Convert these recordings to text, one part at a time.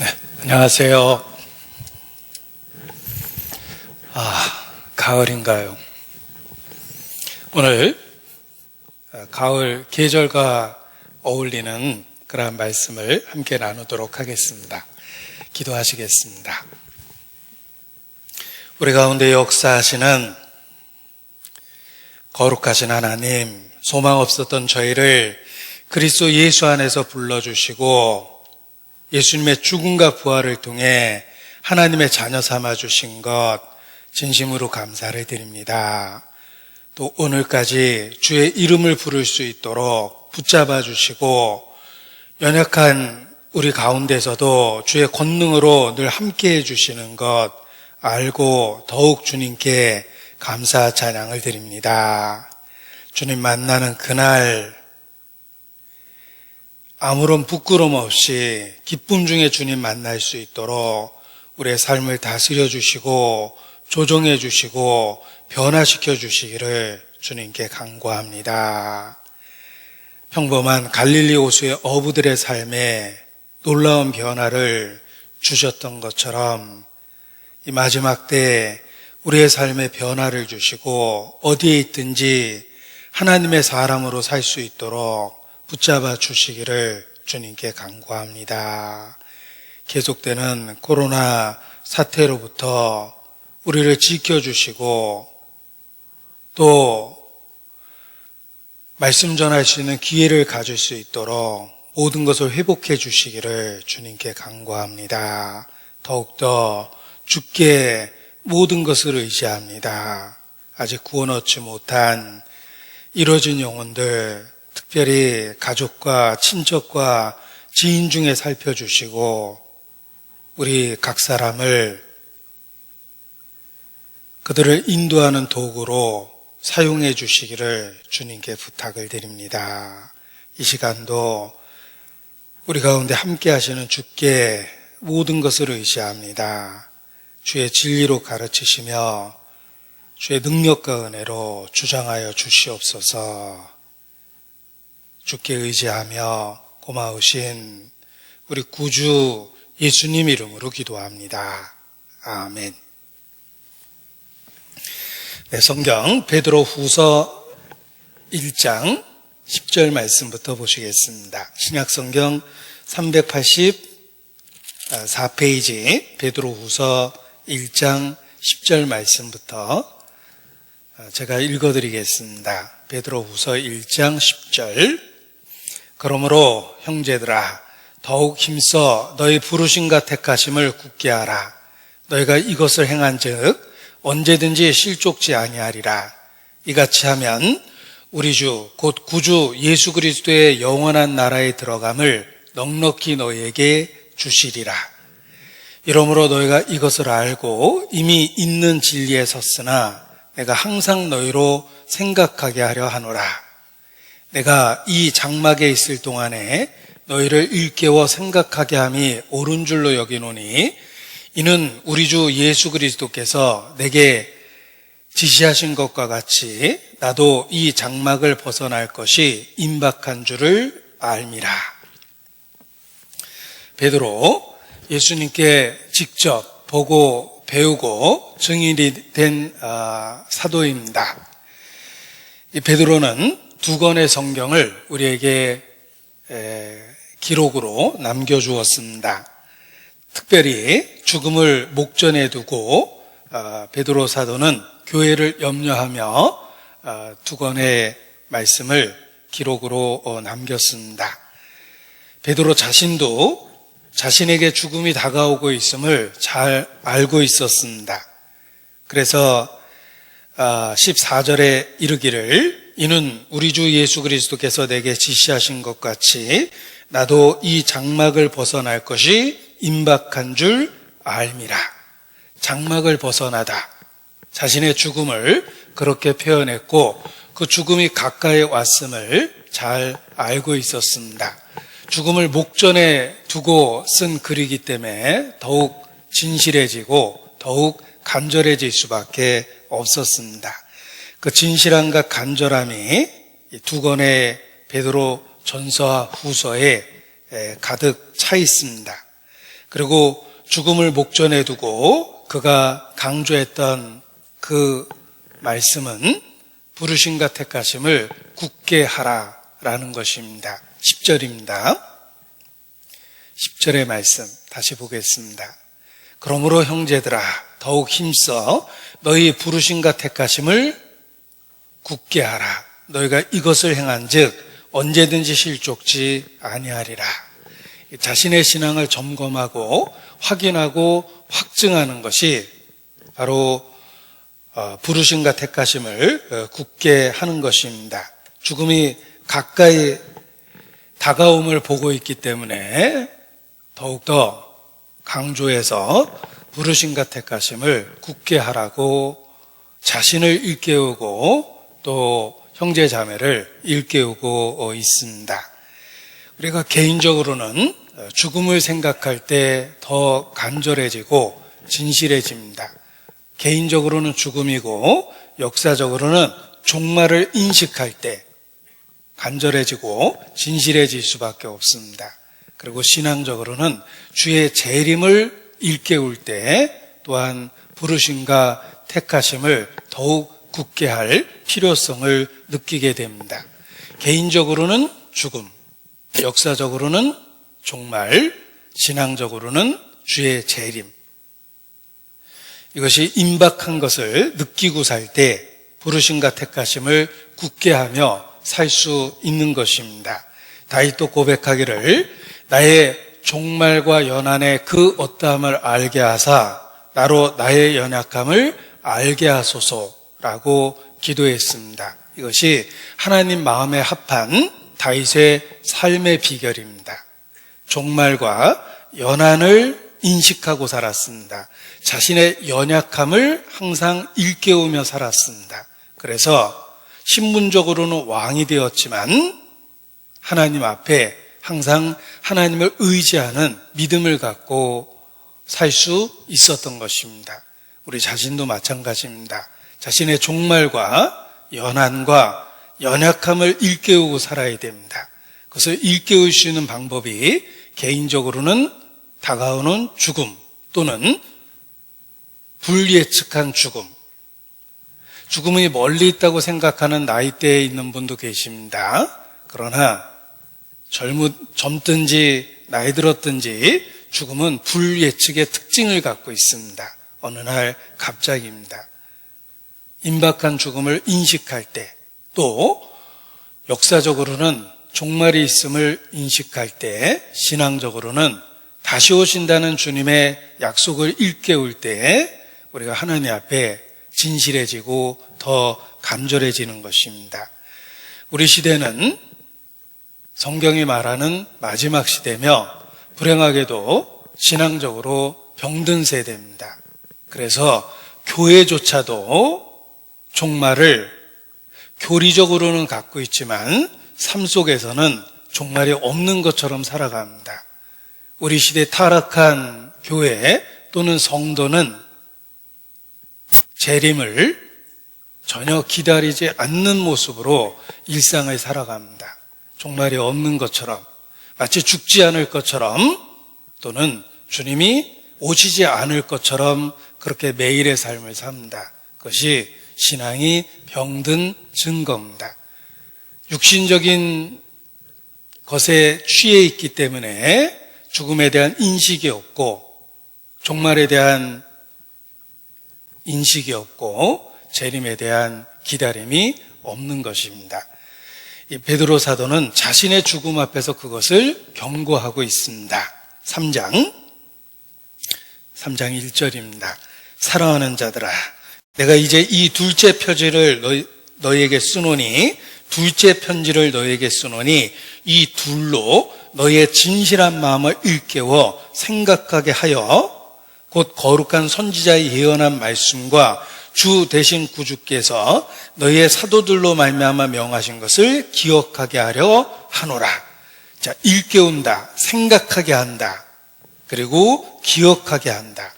안녕하세요. 가을인가요? 오늘 가을 계절과 어울리는 그러한 말씀을 함께 나누도록 하겠습니다. 기도하시겠습니다. 우리 가운데 역사하시는 거룩하신 하나님, 소망 없었던 저희를 그리스도 예수 안에서 불러주시고 예수님의 죽음과 부활을 통해 하나님의 자녀 삼아주신 것 진심으로 감사를 드립니다. 또 오늘까지 주의 이름을 부를 수 있도록 붙잡아 주시고 연약한 우리 가운데서도 주의 권능으로 늘 함께해 주시는 것 알고 더욱 주님께 감사 찬양을 드립니다. 주님 만나는 그날 아무런 부끄럼 없이 기쁨 중에 주님 만날 수 있도록 우리의 삶을 다스려 주시고 조정해 주시고 변화시켜 주시기를 주님께 간구합니다. 평범한 갈릴리 호수의 어부들의 삶에 놀라운 변화를 주셨던 것처럼 이 마지막 때 우리의 삶에 변화를 주시고 어디에 있든지 하나님의 사람으로 살 수 있도록 붙잡아 주시기를 주님께 간구합니다. 계속되는 코로나 사태로부터 우리를 지켜주시고 또 말씀 전할 수 있는 기회를 가질 수 있도록 모든 것을 회복해 주시기를 주님께 간구합니다. 더욱더 주께 모든 것을 의지합니다. 아직 구원 얻지 못한 이뤄진 영혼들, 특별히 가족과 친척과 지인 중에 살펴주시고 우리 각 사람을 그들을 인도하는 도구로 사용해 주시기를 주님께 부탁을 드립니다. 이 시간도 우리 가운데 함께 하시는 주께 모든 것을 의지합니다. 주의 진리로 가르치시며 주의 능력과 은혜로 주장하여 주시옵소서. 주께 의지하며 고마우신 우리 구주 예수님 이름으로 기도합니다. 아멘. 성경 베드로 후서 1장 10절 말씀부터 보시겠습니다. 신약성경 384페이지 베드로 후서 1장 10절 말씀부터 제가 읽어드리겠습니다. 베드로 후서 1장 10절. 그러므로 형제들아 더욱 힘써 너희 부르심과 택하심을 굳게 하라. 너희가 이것을 행한즉 언제든지 실족지 아니하리라. 이같이 하면 우리 주 곧 구주 예수 그리스도의 영원한 나라에 들어감을 넉넉히 너희에게 주시리라. 이러므로 너희가 이것을 알고 이미 있는 진리에 섰으나 내가 항상 너희로 생각하게 하려 하노라. 내가 이 장막에 있을 동안에 너희를 일깨워 생각하게 함이 옳은 줄로 여기노니 이는 우리 주 예수 그리스도께서 내게 지시하신 것과 같이 나도 이 장막을 벗어날 것이 임박한 줄을 알미라. 베드로 예수님께 직접 보고 배우고 증인이 된 사도입니다. 이 베드로는 두 권의 성경을 우리에게 기록으로 남겨주었습니다. 특별히 죽음을 목전에 두고 베드로 사도는 교회를 염려하며 두 권의 말씀을 기록으로 남겼습니다. 베드로 자신도 자신에게 죽음이 다가오고 있음을 잘 알고 있었습니다. 그래서 14절에 이르기를 이는 우리 주 예수 그리스도께서 내게 지시하신 것 같이 나도 이 장막을 벗어날 것이 임박한 줄 알미라. 장막을 벗어나다. 자신의 죽음을 그렇게 표현했고 그 죽음이 가까이 왔음을 잘 알고 있었습니다. 죽음을 목전에 두고 쓴 글이기 때문에 더욱 진실해지고 더욱 간절해질 수밖에 없었습니다. 그 진실함과 간절함이 두 권의 베드로 전서와 후서에 가득 차 있습니다. 그리고 죽음을 목전에 두고 그가 강조했던 그 말씀은 부르심과 택하심을 굳게 하라라는 것입니다. 10절입니다. 10절의 말씀 다시 보겠습니다. 그러므로 형제들아 더욱 힘써 너희 부르심과 택하심을 굳게 하라. 너희가 이것을 행한즉 언제든지 실족지 아니하리라. 자신의 신앙을 점검하고 확인하고 확증하는 것이 바로 부르심과 택하심을 굳게 하는 것입니다. 죽음이 가까이 다가옴을 보고 있기 때문에 더욱더 강조해서 부르심과 택하심을 굳게 하라고 자신을 일깨우고 또 형제 자매를 일깨우고 있습니다. 우리가 개인적으로는 죽음을 생각할 때 더 간절해지고 진실해집니다. 개인적으로는 죽음이고 역사적으로는 종말을 인식할 때 간절해지고 진실해질 수밖에 없습니다. 그리고 신앙적으로는 주의 재림을 일깨울 때 또한 부르심과 택하심을 더욱 굳게 할 필요성을 느끼게 됩니다. 개인적으로는 죽음, 역사적으로는 종말, 신앙적으로는 주의 재림. 이것이 임박한 것을 느끼고 살 때 부르심과 택하심을 굳게 하며 살 수 있는 것입니다. 다윗도 고백하기를 나의 종말과 연한의 그 어떠함을 알게 하사 나로 나의 연약함을 알게 하소서라고 기도했습니다. 이것이 하나님 마음에 합한 다윗의 삶의 비결입니다. 종말과 연한을 인식하고 살았습니다. 자신의 연약함을 항상 일깨우며 살았습니다. 그래서 신분적으로는 왕이 되었지만 하나님 앞에 항상 하나님을 의지하는 믿음을 갖고 살 수 있었던 것입니다. 우리 자신도 마찬가지입니다. 자신의 종말과 연한과 연약함을 일깨우고 살아야 됩니다. 그것을 일깨울 수 있는 방법이 개인적으로는 다가오는 죽음 또는 불예측한 죽음. 죽음이 멀리 있다고 생각하는 나이대에 있는 분도 계십니다. 그러나 젊든지 나이 들었든지 죽음은 불예측의 특징을 갖고 있습니다. 어느 날 갑자기입니다. 임박한 죽음을 인식할 때, 또 역사적으로는 종말이 있음을 인식할 때, 신앙적으로는 다시 오신다는 주님의 약속을 일깨울 때 우리가 하나님 앞에 진실해지고 더 간절해지는 것입니다. 우리 시대는 성경이 말하는 마지막 시대며 불행하게도 신앙적으로 병든 세대입니다. 그래서 교회조차도 종말을 교리적으로는 갖고 있지만 삶 속에서는 종말이 없는 것처럼 살아갑니다. 우리 시대 타락한 교회 또는 성도는 재림을 전혀 기다리지 않는 모습으로 일상을 살아갑니다. 종말이 없는 것처럼, 마치 죽지 않을 것처럼, 또는 주님이 오시지 않을 것처럼 그렇게 매일의 삶을 삽니다. 그것이 신앙이 병든 증거입니다. 육신적인 것에 취해 있기 때문에 죽음에 대한 인식이 없고 종말에 대한 인식이 없고 재림에 대한 기다림이 없는 것입니다. 이 베드로 사도는 자신의 죽음 앞에서 그것을 경고하고 있습니다. 3장 1절입니다. 사랑하는 자들아, 내가 이제 이 둘째 편지를 너희에게 쓰노니 이 둘로 너희의 진실한 마음을 일깨워 생각하게 하여 곧 거룩한 선지자의 예언한 말씀과 주 대신 구주께서 너희의 사도들로 말미암아 명하신 것을 기억하게 하려 하노라. 자, 일깨운다, 생각하게 한다, 그리고 기억하게 한다.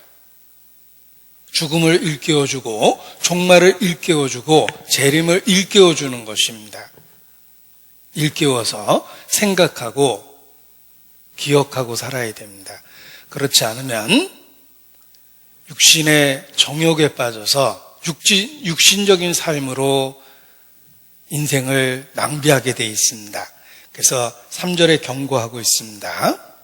죽음을 일깨워주고 종말을 일깨워주고 재림을 일깨워주는 것입니다. 일깨워서 생각하고 기억하고 살아야 됩니다. 그렇지 않으면 육신의 정욕에 빠져서 육신적인 삶으로 인생을 낭비하게 되어 있습니다. 그래서 3절에 경고하고 있습니다.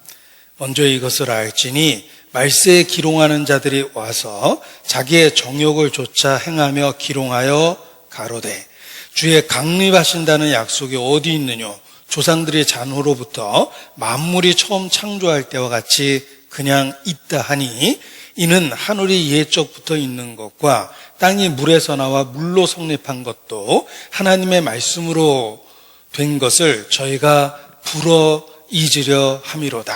먼저 이것을 알지니 말세에 기롱하는 자들이 와서 자기의 정욕을 좇아 행하며 기롱하여 가로되 주의 강림하신다는 약속이 어디 있느뇨? 조상들의 잔호로부터 만물이 처음 창조할 때와 같이 그냥 있다 하니 이는 하늘이 예적부터 있는 것과 땅이 물에서 나와 물로 성립한 것도 하나님의 말씀으로 된 것을 저희가 불어 잊으려 함이로다.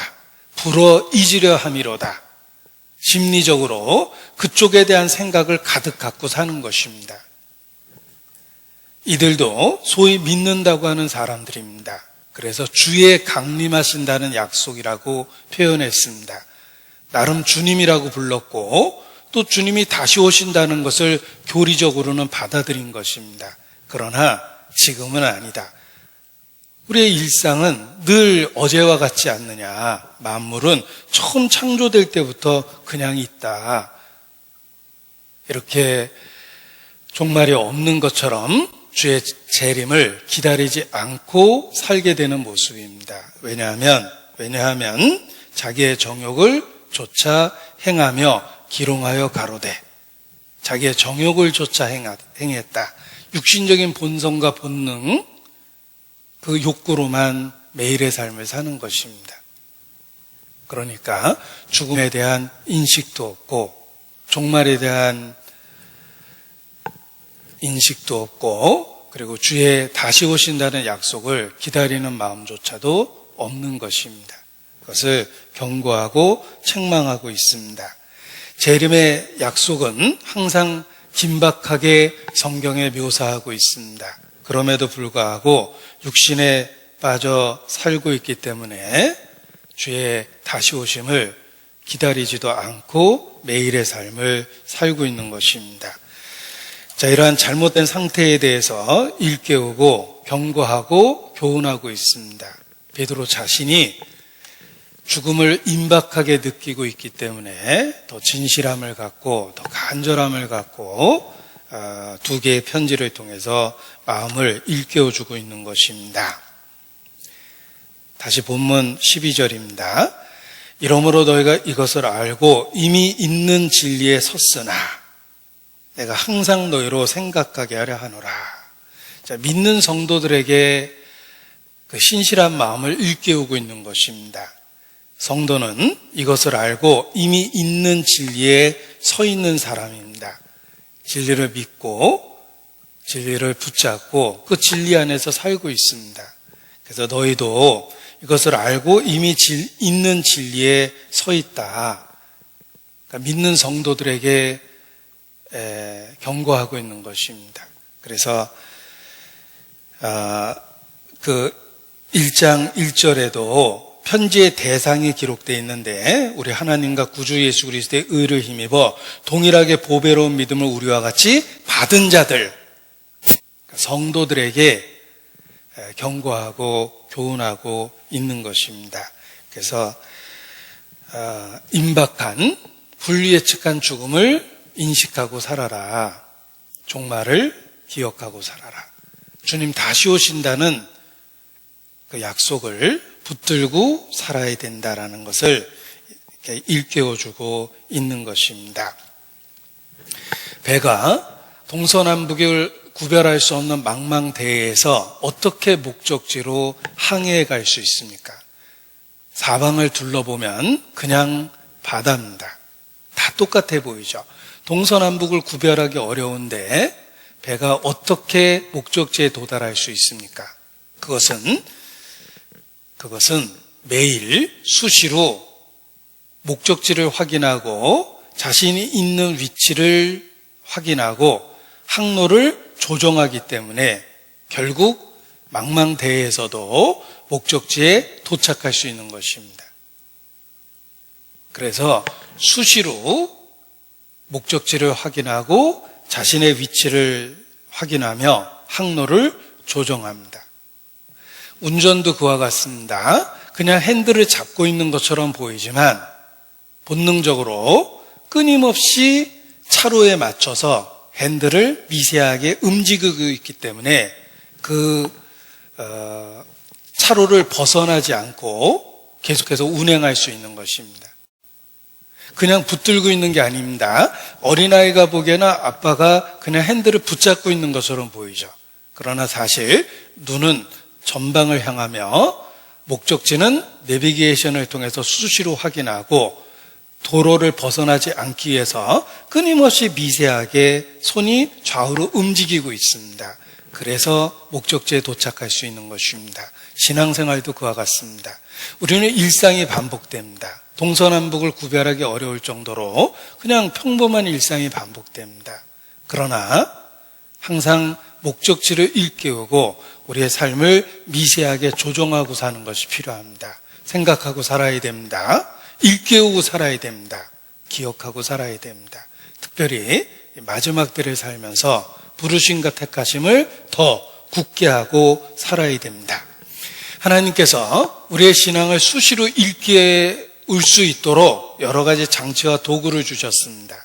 불어 잊으려 함이로다. 심리적으로 그쪽에 대한 생각을 가득 갖고 사는 것입니다. 이들도 소위 믿는다고 하는 사람들입니다. 그래서 주의 강림하신다는 약속이라고 표현했습니다. 나름 주님이라고 불렀고 또 주님이 다시 오신다는 것을 교리적으로는 받아들인 것입니다. 그러나 지금은 아니다. 우리의 일상은 늘 어제와 같지 않느냐. 만물은 처음 창조될 때부터 그냥 있다. 이렇게 종말이 없는 것처럼 주의 재림을 기다리지 않고 살게 되는 모습입니다. 왜냐하면 자기의 정욕을 좇아 행하며 기롱하여 가로되 자기의 정욕을 좇아 행했다. 육신적인 본성과 본능 그 욕구로만 매일의 삶을 사는 것입니다. 그러니까 죽음에 대한 인식도 없고 종말에 대한 인식도 없고 그리고 주의 다시 오신다는 약속을 기다리는 마음조차도 없는 것입니다. 그것을 경고하고 책망하고 있습니다. 재림의 약속은 항상 긴박하게 성경에 묘사하고 있습니다. 그럼에도 불구하고 육신에 빠져 살고 있기 때문에 주의 다시 오심을 기다리지도 않고 매일의 삶을 살고 있는 것입니다. 자, 이러한 잘못된 상태에 대해서 일깨우고 경고하고 교훈하고 있습니다. 베드로 자신이 죽음을 임박하게 느끼고 있기 때문에 더 진실함을 갖고 더 간절함을 갖고 두 개의 편지를 통해서 마음을 일깨워주고 있는 것입니다. 다시 본문 12절입니다. 이러므로 너희가 이것을 알고 이미 있는 진리에 섰으나 내가 항상 너희로 생각하게 하려 하노라. 자, 믿는 성도들에게 그 신실한 마음을 일깨우고 있는 것입니다. 성도는 이것을 알고 이미 있는 진리에 서 있는 사람입니다. 진리를 믿고 진리를 붙잡고 그 진리 안에서 살고 있습니다. 그래서 너희도 이것을 알고 이미 있는 진리에 서 있다. 그러니까 믿는 성도들에게 경고하고 있는 것입니다. 그래서 그 1장 1절에도 편지의 대상이 기록되어 있는데 우리 하나님과 구주 예수 그리스도의 의를 힘입어 동일하게 보배로운 믿음을 우리와 같이 받은 자들, 성도들에게 경고하고 교훈하고 있는 것입니다. 그래서 임박한 불예측한 죽음을 인식하고 살아라. 종말을 기억하고 살아라. 주님 다시 오신다는 그 약속을 붙들고 살아야 된다라는 것을 일깨워주고 있는 것입니다. 배가 동서남북을 구별할 수 없는 망망대해에서 어떻게 목적지로 항해해 갈 수 있습니까? 사방을 둘러보면 그냥 바다입니다. 다 똑같아 보이죠. 동서남북을 구별하기 어려운데 배가 어떻게 목적지에 도달할 수 있습니까? 그것은 매일 수시로 목적지를 확인하고 자신이 있는 위치를 확인하고 항로를 조정하기 때문에 결국 망망대해에서도 목적지에 도착할 수 있는 것입니다. 그래서 수시로 목적지를 확인하고 자신의 위치를 확인하며 항로를 조정합니다. 운전도 그와 같습니다. 그냥 핸들을 잡고 있는 것처럼 보이지만 본능적으로 끊임없이 차로에 맞춰서 핸들을 미세하게 움직이고 있기 때문에 차로를 벗어나지 않고 계속해서 운행할 수 있는 것입니다. 그냥 붙들고 있는 게 아닙니다. 어린아이가 보기에는 아빠가 그냥 핸들을 붙잡고 있는 것처럼 보이죠. 그러나 사실 눈은 전방을 향하며 목적지는 내비게이션을 통해서 수시로 확인하고 도로를 벗어나지 않기 위해서 끊임없이 미세하게 손이 좌우로 움직이고 있습니다. 그래서 목적지에 도착할 수 있는 것입니다. 신앙생활도 그와 같습니다. 우리는 일상이 반복됩니다. 동서남북을 구별하기 어려울 정도로 그냥 평범한 일상이 반복됩니다. 그러나 항상 목적지를 일깨우고 우리의 삶을 미세하게 조정하고 사는 것이 필요합니다. 생각하고 살아야 됩니다. 일깨우고 살아야 됩니다. 기억하고 살아야 됩니다. 특별히 마지막 때를 살면서 부르심과 택하심을 더 굳게 하고 살아야 됩니다. 하나님께서 우리의 신앙을 수시로 일깨울 수 있도록 여러 가지 장치와 도구를 주셨습니다.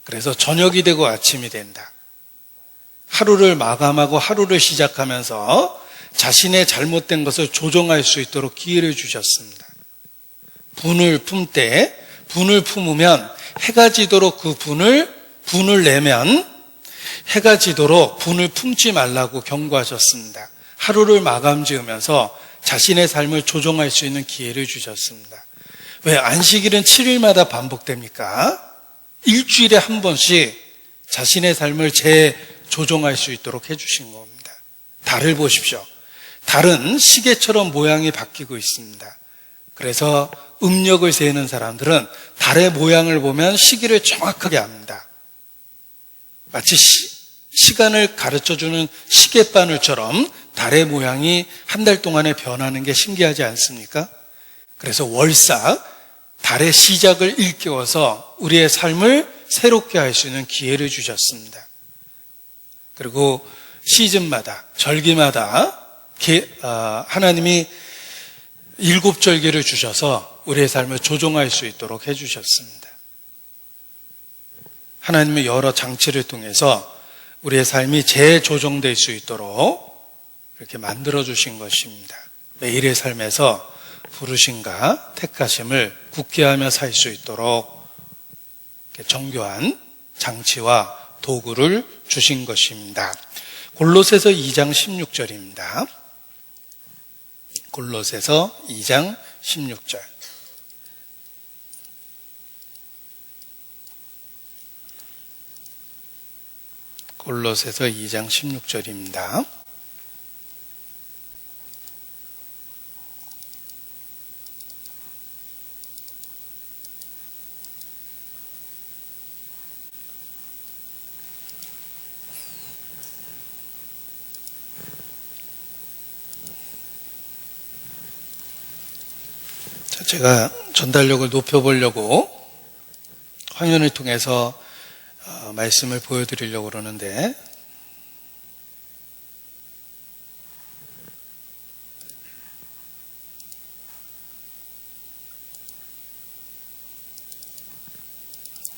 그래서 저녁이 되고 아침이 된다. 하루를 마감하고 하루를 시작하면서 자신의 잘못된 것을 조정할 수 있도록 기회를 주셨습니다. 분을 품때 분을 품으면 해가 지도록 그 분을 내면 해가 지도록 분을 품지 말라고 경고하셨습니다. 하루를 마감 지으면서 자신의 삶을 조정할 수 있는 기회를 주셨습니다. 왜 안식일은 7일마다 반복됩니까? 일주일에 한 번씩 자신의 삶을 재조정할 수 있도록 해주신 겁니다. 달을 보십시오. 달은 시계처럼 모양이 바뀌고 있습니다. 그래서 음력을 세는 사람들은 달의 모양을 보면 시기를 정확하게 압니다. 마치 시간을 가르쳐주는 시계바늘처럼 달의 모양이 한 달 동안에 변하는 게 신기하지 않습니까? 그래서 월삭, 달의 시작을 일깨워서 우리의 삶을 새롭게 할 수 있는 기회를 주셨습니다. 그리고 시즌마다, 절기마다 하나님이 7절기를 주셔서 우리의 삶을 조정할 수 있도록 해주셨습니다. 하나님의 여러 장치를 통해서 우리의 삶이 재조정될 수 있도록 이렇게 만들어주신 것입니다. 매일의 삶에서 부르심과 택하심을 굳게 하며 살 수 있도록 정교한 장치와 도구를 주신 것입니다. 골로새서 2장 16절입니다. 골로새서 2장 16절. 골로새서 2장 16절입니다. 제가 전달력을 높여보려고 화면을 통해서 말씀을 보여드리려고 그러는데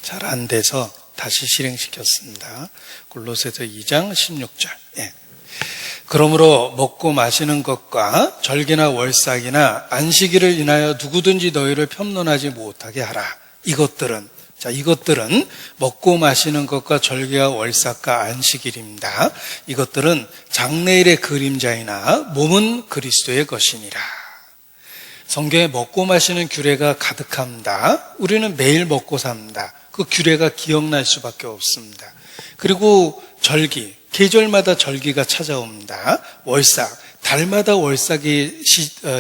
잘 안 돼서 다시 실행시켰습니다. 골로새서 2장 16절. 예. 그러므로 먹고 마시는 것과 절기나 월삭이나 안식일을 인하여 누구든지 너희를 편론하지 못하게 하라. 이것들은 먹고 마시는 것과 절기와 월삭과 안식일입니다. 이것들은 장래일의 그림자이나 몸은 그리스도의 것이니라. 성경에 먹고 마시는 규례가 가득합니다. 우리는 매일 먹고 삽니다. 그 규례가 기억날 수밖에 없습니다. 그리고 절기, 계절마다 절기가 찾아옵니다. 월삭, 달마다 월삭이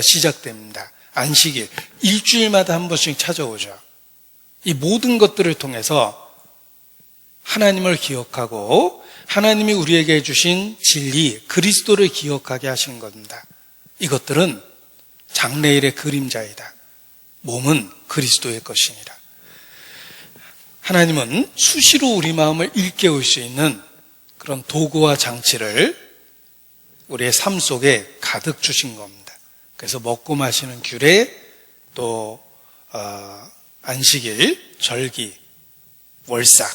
시작됩니다. 안식일, 일주일마다 한 번씩 찾아오죠. 이 모든 것들을 통해서 하나님을 기억하고 하나님이 우리에게 주신 진리, 그리스도를 기억하게 하신 겁니다. 이것들은 장래일의 그림자이다. 몸은 그리스도의 것이니라. 하나님은 수시로 우리 마음을 일깨울 수 있는 그런 도구와 장치를 우리의 삶 속에 가득 주신 겁니다. 그래서 먹고 마시는 규례, 또 안식일, 절기, 월삭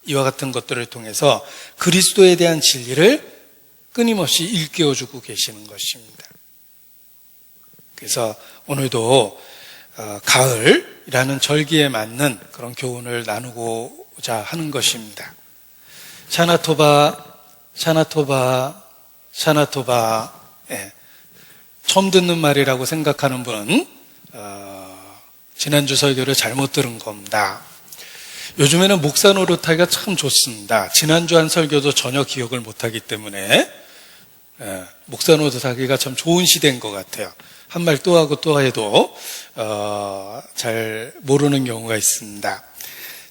이와 같은 것들을 통해서 그리스도에 대한 진리를 끊임없이 일깨워주고 계시는 것입니다. 그래서 오늘도 가을이라는 절기에 맞는 그런 교훈을 나누고자 하는 것입니다. 샤나토바, 샤나토바, 샤나토바. 예. 처음 듣는 말이라고 생각하는 분은 지난주 설교를 잘못 들은 겁니다. 요즘에는 목사 노릇하기가 참 좋습니다. 지난주 한 설교도 전혀 기억을 못하기 때문에 목사 노릇하기가 참 좋은 시대인 것 같아요. 한 말 또 하고 또 해도 잘 모르는 경우가 있습니다.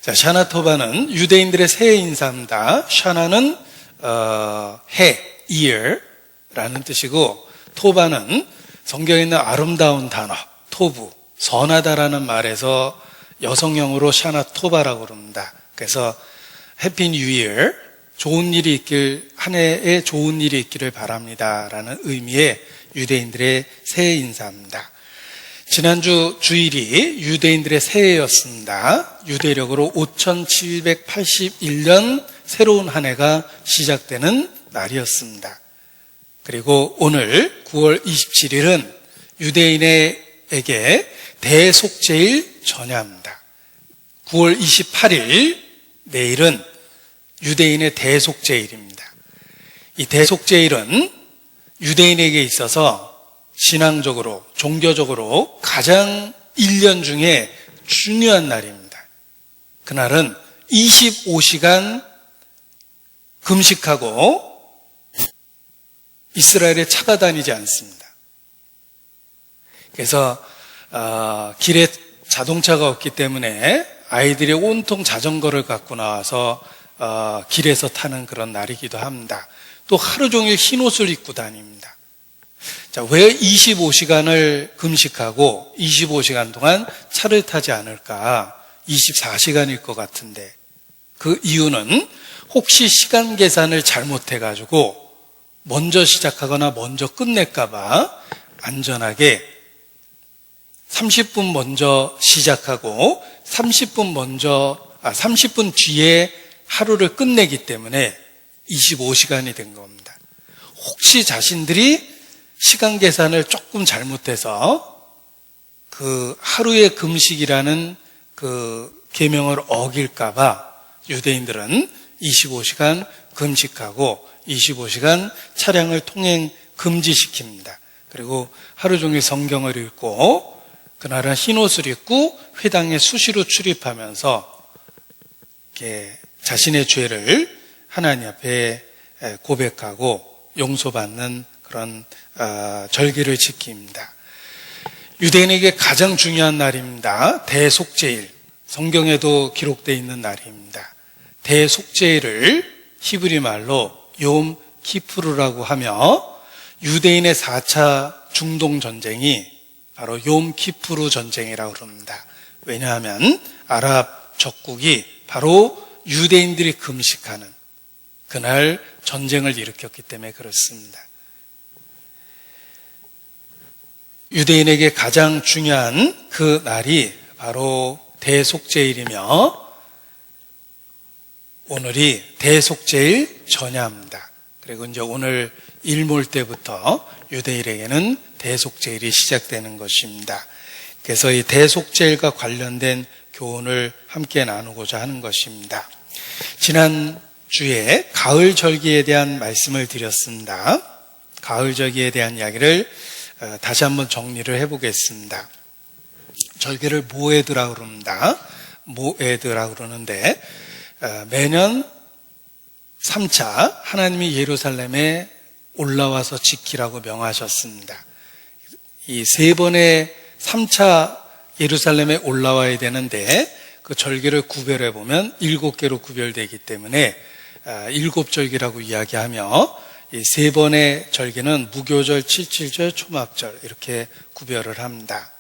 자, 샤나토바는 유대인들의 새해 인사입니다. 샤나는 해, year라는 뜻이고, 토바는 성경에 있는 아름다운 단어, 토부, 선하다라는 말에서 여성형으로 샤나토바라고 그럽니다. 그래서 해피 뉴 이어, 좋은 일이 있길, 한 해에 좋은 일이 있기를 바랍니다라는 의미의 유대인들의 새해 인사입니다. 지난주 주일이 유대인들의 새해였습니다. 유대력으로 5781년 새로운 한 해가 시작되는 날이었습니다. 그리고 오늘 9월 27일은 유대인에게 대속죄일 전야입니다. 9월 28일 내일은 유대인의 대속죄일입니다. 이 대속죄일은 유대인에게 있어서 신앙적으로, 종교적으로 가장 1년 중에 중요한 날입니다. 그날은 25시간 금식하고 이스라엘에 차가 다니지 않습니다. 그래서 길에 자동차가 없기 때문에 아이들이 온통 자전거를 갖고 나와서 길에서 타는 그런 날이기도 합니다. 또 하루 종일 흰 옷을 입고 다닙니다. 자, 왜 25시간을 금식하고 25시간 동안 차를 타지 않을까? 24시간일 것 같은데, 그 이유는 혹시 시간 계산을 잘못해가지고 먼저 시작하거나 먼저 끝낼까봐 안전하게 30분 먼저 시작하고 30분 뒤에 하루를 끝내기 때문에 25시간이 된 겁니다. 혹시 자신들이 시간 계산을 조금 잘못해서 그 하루의 금식이라는 그 계명을 어길까봐 유대인들은 25시간 금식하고 25시간 차량을 통행 금지시킵니다. 그리고 하루 종일 성경을 읽고 그날은 흰옷을 입고 회당에 수시로 출입하면서 이렇게 자신의 죄를 하나님 앞에 고백하고 용서받는 그런 절기를 지킵니다. 유대인에게 가장 중요한 날입니다. 대속죄일. 성경에도 기록되어 있는 날입니다. 대속죄일을 히브리 말로 욤 키푸르라고 하며 유대인의 4차 중동 전쟁이 바로 욤 키푸르 전쟁이라고 합니다. 왜냐하면 아랍 적국이 바로 유대인들이 금식하는 그날 전쟁을 일으켰기 때문에 그렇습니다. 유대인에게 가장 중요한 그 날이 바로 대속죄일이며 오늘이 대속죄일 전야입니다. 그리고 이제 오늘 일몰 때부터 유대인에게는 대속죄일이 시작되는 것입니다. 그래서 이 대속죄일과 관련된 교훈을 함께 나누고자 하는 것입니다. 지난 주에 가을 절기에 대한 말씀을 드렸습니다. 가을 절기에 대한 이야기를 다시 한번 정리를 해보겠습니다. 절기를 모에드라고 그럽니다. 모에드라고 그러는데 매년 3차 하나님이 예루살렘에 올라와서 지키라고 명하셨습니다. 이 세 번의 3차 예루살렘에 올라와야 되는데 그 절기를 구별해 보면 7개로 구별되기 때문에 7절기라고 이야기하며 이 세 번의 절기는 무교절, 칠칠절, 초막절 이렇게 구별을 합니다.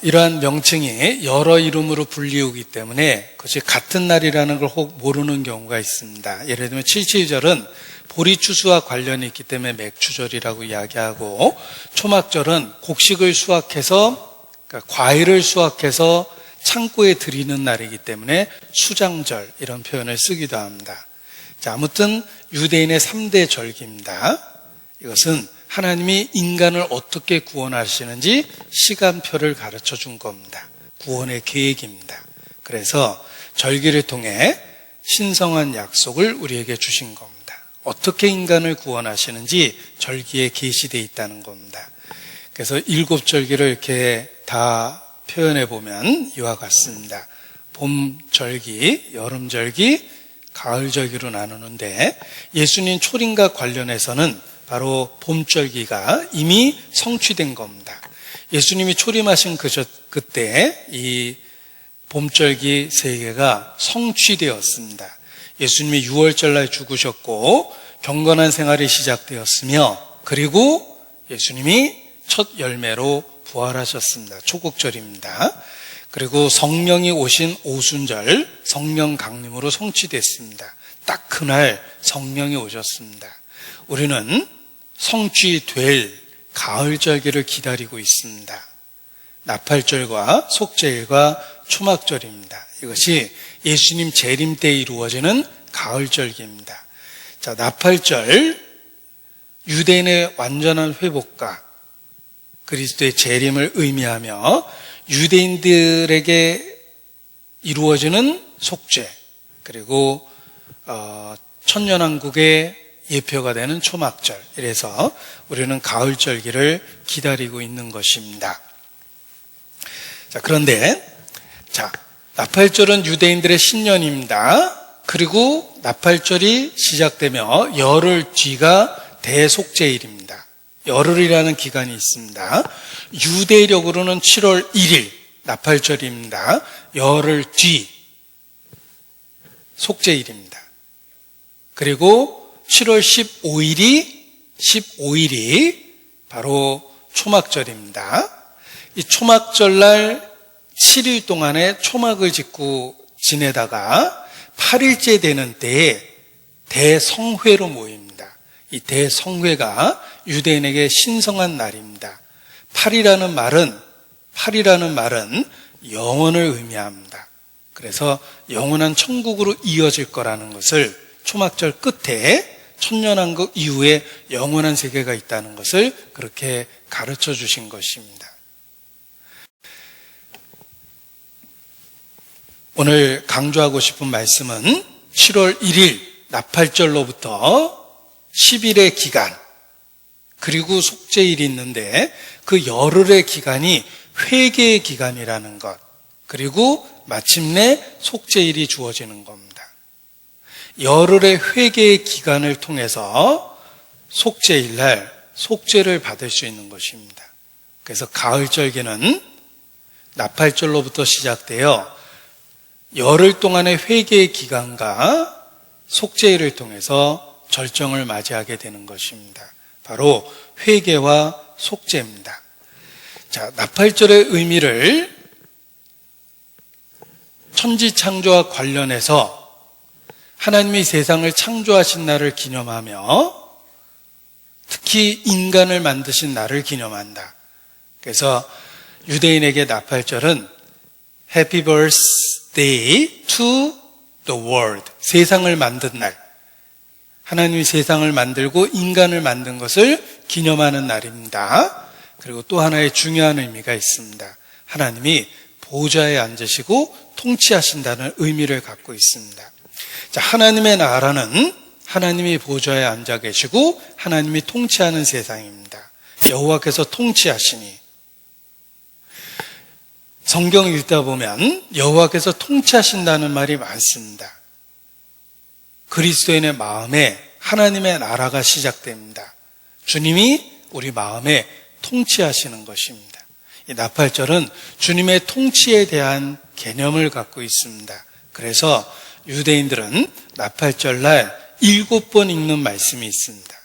이러한 명칭이 여러 이름으로 불리우기 때문에 그것이 같은 날이라는 걸 혹 모르는 경우가 있습니다. 예를 들면 칠칠절은 보리추수와 관련이 있기 때문에 맥추절이라고 이야기하고 초막절은 곡식을 수확해서 그러니까 과일을 수확해서 창고에 들이는 날이기 때문에 수장절 이런 표현을 쓰기도 합니다. 자, 아무튼 유대인의 3대 절기입니다. 이것은 하나님이 인간을 어떻게 구원하시는지 시간표를 가르쳐 준 겁니다. 구원의 계획입니다. 그래서 절기를 통해 신성한 약속을 우리에게 주신 겁니다. 어떻게 인간을 구원하시는지 절기에 계시되어 있다는 겁니다. 그래서 7절기를 이렇게 다 표현해 보면 이와 같습니다. 봄절기, 여름절기, 가을절기로 나누는데 예수님 초림과 관련해서는 바로 봄절기가 이미 성취된 겁니다. 예수님이 초림하신 그때 이 봄절기 세계가 성취되었습니다. 예수님이 6월절날 죽으셨고 경건한 생활이 시작되었으며 그리고 예수님이 첫 열매로 부활하셨습니다. 초국절입니다. 그리고 성령이 오신 오순절 성령 강림으로 성취됐습니다. 딱 그날 성령이 오셨습니다. 우리는 성취될 가을절기를 기다리고 있습니다. 나팔절과 속죄일과 초막절입니다. 이것이 예수님 재림 때 이루어지는 가을절기입니다. 자, 나팔절, 유대인의 완전한 회복과 그리스도의 재림을 의미하며 유대인들에게 이루어지는 속죄, 그리고 천년왕국의 예표가 되는 초막절, 이래서 우리는 가을절기를 기다리고 있는 것입니다. 자, 그런데 나팔절은 유대인들의 신년입니다. 그리고 나팔절이 시작되며 열흘 뒤가 대속죄일입니다. 열흘이라는 기간이 있습니다. 유대력으로는 7월 1일 나팔절입니다. 열흘 뒤 속죄일입니다. 그리고 7월 15일이 바로 초막절입니다. 이 초막절날 7일 동안에 초막을 짓고 지내다가 8일째 되는 때에 대성회로 모입니다. 이 대성회가 유대인에게 신성한 날입니다. 8이라는 말은 영원을 의미합니다. 그래서 영원한 천국으로 이어질 거라는 것을 초막절 끝에 천년왕국 이후에 영원한 세계가 있다는 것을 그렇게 가르쳐 주신 것입니다. 오늘 강조하고 싶은 말씀은 7월 1일 나팔절로부터 10일의 기간, 그리고 속죄일이 있는데 그 열흘의 기간이 회개의 기간이라는 것, 그리고 마침내 속죄일이 주어지는 겁니다. 열흘의 회개의 기간을 통해서 속죄일날 속죄를 받을 수 있는 것입니다. 그래서 가을절기는 나팔절로부터 시작되어 열흘 동안의 회개의 기간과 속죄일을 통해서 절정을 맞이하게 되는 것입니다. 바로 회개와 속죄입니다. 자, 나팔절의 의미를 천지창조와 관련해서 하나님이 세상을 창조하신 날을 기념하며 특히 인간을 만드신 날을 기념한다. 그래서 유대인에게 나팔절은 Happy Birthday to the World, 세상을 만든 날, 하나님이 세상을 만들고 인간을 만든 것을 기념하는 날입니다. 그리고 또 하나의 중요한 의미가 있습니다. 하나님이 보좌에 앉으시고 통치하신다는 의미를 갖고 있습니다. 자, 하나님의 나라는 하나님이 보좌에 앉아 계시고 하나님이 통치하는 세상입니다. 여호와께서 통치하시니, 성경 읽다 보면 여호와께서 통치하신다는 말이 많습니다. 그리스도인의 마음에 하나님의 나라가 시작됩니다. 주님이 우리 마음에 통치하시는 것입니다. 이 나팔절은 주님의 통치에 대한 개념을 갖고 있습니다. 그래서 유대인들은 나팔절날 7번 읽는 말씀이 있습니다.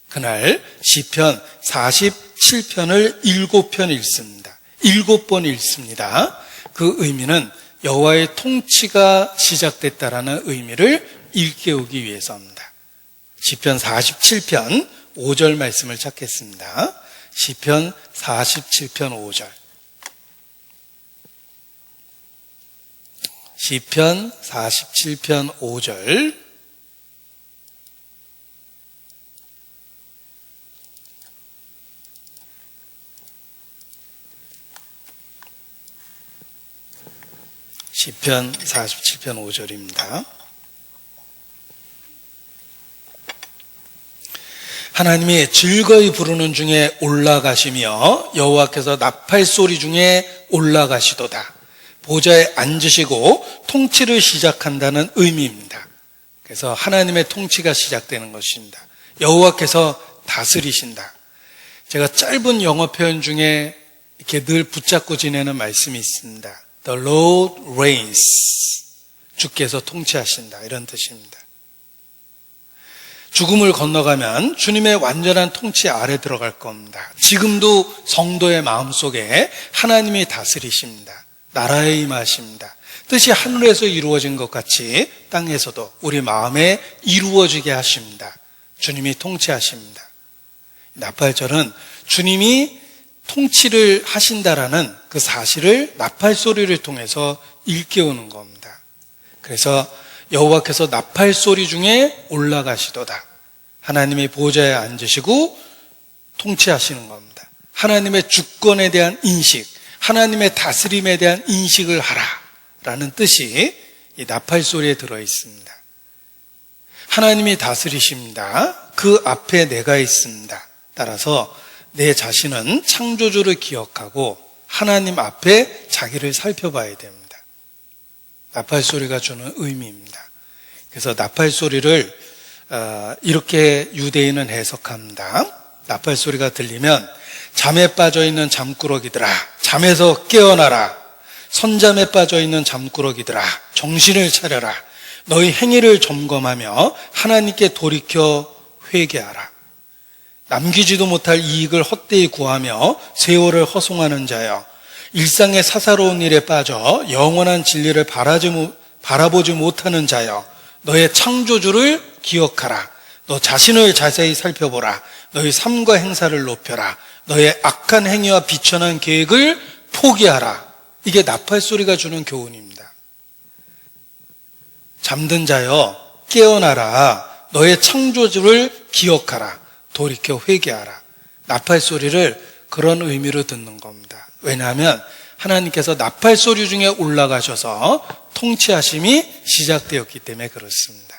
그날 시편 47편을 7편 읽습니다. 7번 읽습니다. 그 의미는 여호와의 통치가 시작됐다라는 의미를 일깨우기 위해서입니다. 시편 47편 5절 말씀을 찾겠습니다. 시편 47편 5절. 시편 47편 5절. 시편 47편 5절입니다. 하나님이 즐거이 부르는 중에 올라가시며 여호와께서 나팔 소리 중에 올라가시도다. 보좌에 앉으시고 통치를 시작한다는 의미입니다. 그래서 하나님의 통치가 시작되는 것입니다. 여호와께서 다스리신다. 제가 짧은 영어 표현 중에 이렇게 늘 붙잡고 지내는 말씀이 있습니다. The Lord reigns. 주께서 통치하신다. 이런 뜻입니다. 죽음을 건너가면 주님의 완전한 통치 아래 들어갈 겁니다. 지금도 성도의 마음속에 하나님이 다스리십니다. 나라에 임하십니다. 뜻이 하늘에서 이루어진 것 같이 땅에서도 우리 마음에 이루어지게 하십니다. 주님이 통치하십니다. 나팔절은 주님이 통치를 하신다라는 그 사실을 나팔 소리를 통해서 일깨우는 겁니다. 그래서 여호와께서 나팔 소리 중에 올라가시도다. 하나님이 보좌에 앉으시고 통치하시는 겁니다. 하나님의 주권에 대한 인식, 하나님의 다스림에 대한 인식을 하라라는 뜻이 이 나팔 소리에 들어 있습니다. 하나님이 다스리십니다. 그 앞에 내가 있습니다. 따라서 내 자신은 창조주를 기억하고 하나님 앞에 자기를 살펴봐야 됩니다. 나팔 소리가 주는 의미입니다. 그래서 나팔 소리를 이렇게 유대인은 해석합니다. 나팔 소리가 들리면 잠에 빠져있는 잠꾸러기들아 잠에서 깨어나라. 선잠에 빠져있는 잠꾸러기들아 정신을 차려라. 너희 행위를 점검하며 하나님께 돌이켜 회개하라. 남기지도 못할 이익을 헛되이 구하며 세월을 허송하는 자여 일상의 사사로운 일에 빠져 영원한 진리를 바라보지 못하는 자여 너의 창조주를 기억하라. 너 자신을 자세히 살펴보라. 너의 삶과 행사를 높여라. 너의 악한 행위와 비천한 계획을 포기하라. 이게 나팔 소리가 주는 교훈입니다. 잠든 자여 깨어나라. 너의 창조주를 기억하라. 돌이켜 회개하라. 나팔 소리를 그런 의미로 듣는 겁니다. 왜냐하면 하나님께서 나팔 소리 중에 올라가셔서 통치하심이 시작되었기 때문에 그렇습니다.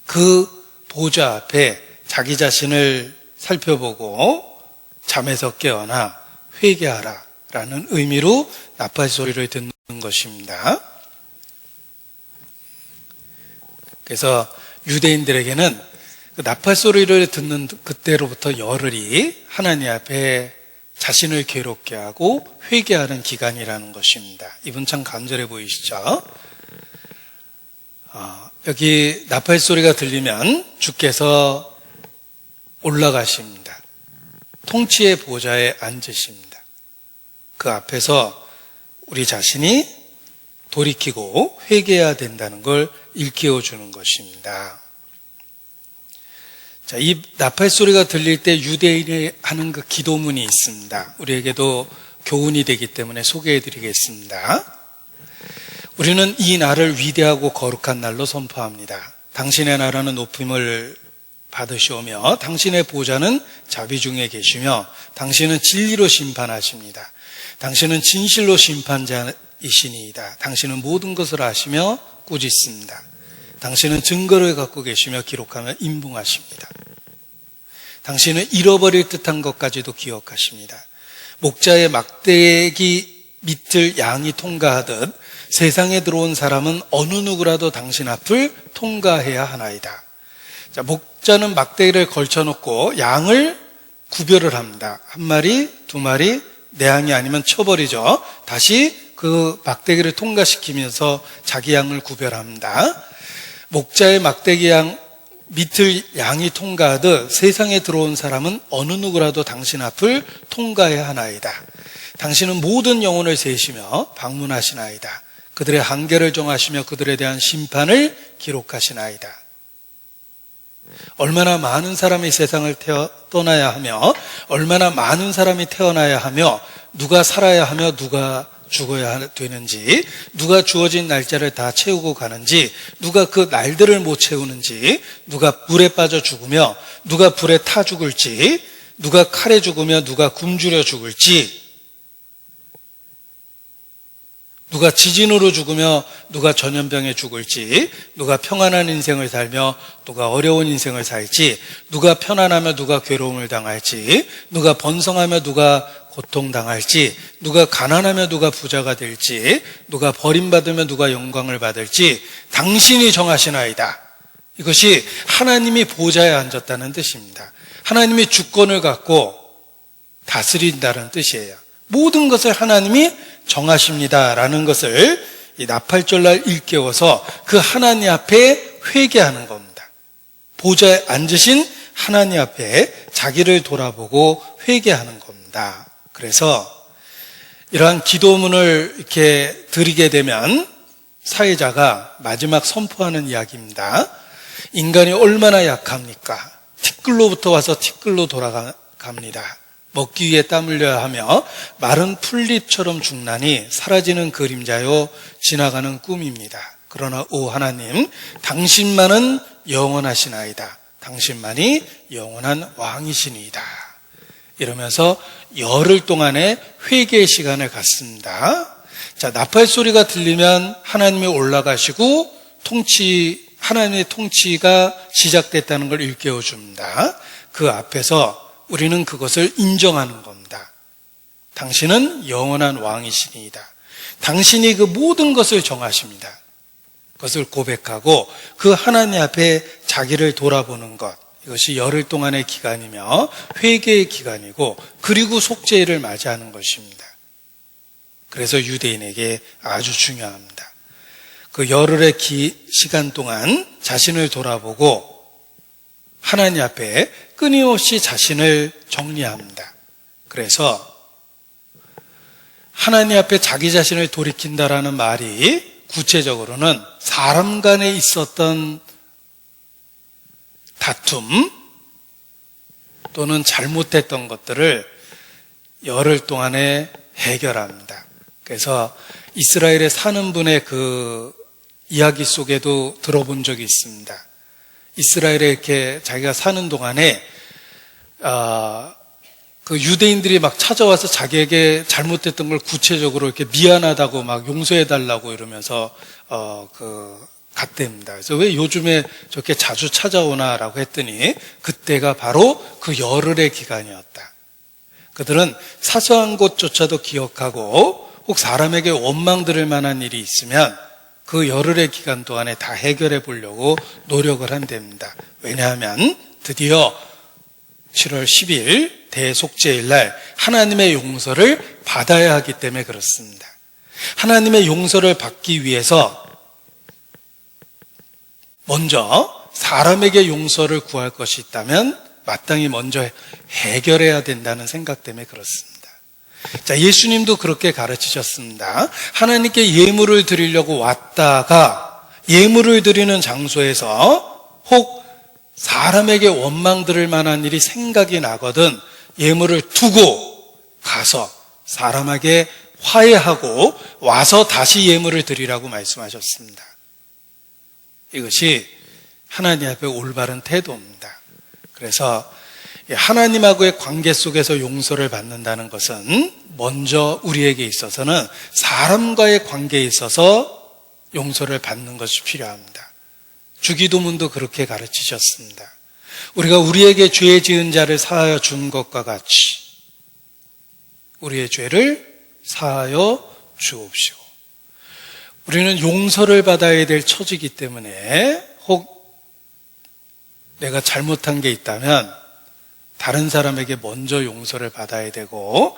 그 보좌 앞에 자기 자신을 살펴보고 잠에서 깨어나 회개하라 라는 의미로 나팔 소리를 듣는 것입니다. 그래서 유대인들에게는 그 나팔 소리를 듣는 그때로부터 열흘이 하나님 앞에 자신을 괴롭게 하고 회개하는 기간이라는 것입니다. 이분 참 간절해 보이시죠? 여기 나팔 소리가 들리면 주께서 올라가십니다. 통치의 보좌에 앉으십니다. 그 앞에서 우리 자신이 돌이키고 회개해야 된다는 걸 일깨워 주는 것입니다. 자, 이 나팔 소리가 들릴 때 유대인이 하는 그 기도문이 있습니다. 우리에게도 교훈이 되기 때문에 소개해 드리겠습니다. 우리는 이 날을 위대하고 거룩한 날로 선포합니다. 당신의 나라는 높임을 받으시오며 당신의 보좌는 자비 중에 계시며 당신은 진리로 심판하십니다. 당신은 진실로 심판자이시니이다. 당신은 모든 것을 아시며 꾸짖습니다. 당신은 증거를 갖고 계시며 기록하며 임봉하십니다. 당신은 잃어버릴 듯한 것까지도 기억하십니다. 목자의 막대기 밑을 양이 통과하듯 세상에 들어온 사람은 어느 누구라도 당신 앞을 통과해야 하나이다. 자, 목자는 막대기를 걸쳐놓고 양을 구별을 합니다. 한 마리, 두 마리, 네 양이 아니면 쳐버리죠. 다시 그 막대기를 통과시키면서 자기 양을 구별합니다. 목자의 막대기 양 밑을 양이 통과하듯 세상에 들어온 사람은 어느 누구라도 당신 앞을 통과해야 하나이다. 당신은 모든 영혼을 세시며 방문하시나이다. 그들의 한계를 정하시며 그들에 대한 심판을 기록하시나이다. 얼마나 많은 사람이 세상을 떠나야 하며 얼마나 많은 사람이 태어나야 하며 누가 살아야 하며 누가 죽어야 되는지, 누가 주어진 날짜를 다 채우고 가는지, 누가 그 날들을 못 채우는지, 누가 물에 빠져 죽으며 누가 불에 타 죽을지, 누가 칼에 죽으며 누가 굶주려 죽을지, 누가 지진으로 죽으며 누가 전염병에 죽을지, 누가 평안한 인생을 살며 누가 어려운 인생을 살지, 누가 편안하며 누가 괴로움을 당할지, 누가 번성하며 누가 고통당할지, 누가 가난하며 누가 부자가 될지, 누가 버림받으며 누가 영광을 받을지 당신이 정하시나이다. 이것이 하나님이 보좌에 앉았다는 뜻입니다. 하나님이 주권을 갖고 다스린다는 뜻이에요. 모든 것을 하나님이 정하십니다라는 것을 이 나팔절날 일깨워서 그 하나님 앞에 회개하는 겁니다. 보좌에 앉으신 하나님 앞에 자기를 돌아보고 회개하는 겁니다. 그래서 이러한 기도문을 이렇게 드리게 되면 사회자가 마지막 선포하는 이야기입니다. 인간이 얼마나 약합니까? 티끌로부터 와서 티끌로 돌아갑니다. 먹기 위해 땀 흘려야 하며 마른 풀잎처럼 죽나니 사라지는 그림자요 지나가는 꿈입니다. 그러나 오 하나님, 당신만은 영원하시나이다. 당신만이 영원한 왕이시니이다. 이러면서 열흘 동안의 회개의 시간을 갖습니다. 자, 나팔 소리가 들리면 하나님이 올라가시고 하나님의 통치가 시작됐다는 걸 일깨워 줍니다. 그 앞에서 우리는 그것을 인정하는 겁니다. 당신은 영원한 왕이시니이다. 당신이 그 모든 것을 정하십니다. 그것을 고백하고 그 하나님 앞에 자기를 돌아보는 것, 이것이 열흘 동안의 기간이며 회개의 기간이고 그리고 속죄일을 맞이하는 것입니다. 그래서 유대인에게 아주 중요합니다. 그 열흘의 시간 동안 자신을 돌아보고 하나님 앞에 끊임없이 자신을 정리합니다. 그래서 하나님 앞에 자기 자신을 돌이킨다라는 말이 구체적으로는 사람 간에 있었던 다툼 또는 잘못했던 것들을 열흘 동안에 해결합니다. 그래서 이스라엘에 사는 분의 그 이야기 속에도 들어본 적이 있습니다. 이스라엘에 이렇게 자기가 사는 동안에 그 유대인들이 막 찾아와서 자기에게 잘못했던 걸 구체적으로 이렇게 미안하다고 막 용서해달라고 이러면서 갔답니다. 그래서 왜 요즘에 저렇게 자주 찾아오나라고 했더니 그때가 바로 그 열흘의 기간이었다. 그들은 사소한 것조차도 기억하고 혹 사람에게 원망 들을 만한 일이 있으면 그 열흘의 기간 동안에 다 해결해 보려고 노력을 한답니다. 왜냐하면 드디어 7월 10일 대속죄일 날 하나님의 용서를 받아야 하기 때문에 그렇습니다. 하나님의 용서를 받기 위해서 먼저 사람에게 용서를 구할 것이 있다면 마땅히 먼저 해결해야 된다는 생각 때문에 그렇습니다. 자, 예수님도 그렇게 가르치셨습니다. 하나님께 예물을 드리려고 왔다가 예물을 드리는 장소에서 혹 사람에게 원망 들을 만한 일이 생각이 나거든 예물을 두고 가서 사람에게 화해하고 와서 다시 예물을 드리라고 말씀하셨습니다. 이것이 하나님 앞에 올바른 태도입니다. 그래서 하나님하고의 관계 속에서 용서를 받는다는 것은 먼저 우리에게 있어서는 사람과의 관계에 있어서 용서를 받는 것이 필요합니다. 주기도문도 그렇게 가르치셨습니다. 우리가 우리에게 죄 지은 자를 사하여 준 것과 같이 우리의 죄를 사하여 주옵시오. 우리는 용서를 받아야 될 처지이기 때문에 혹 내가 잘못한 게 있다면 다른 사람에게 먼저 용서를 받아야 되고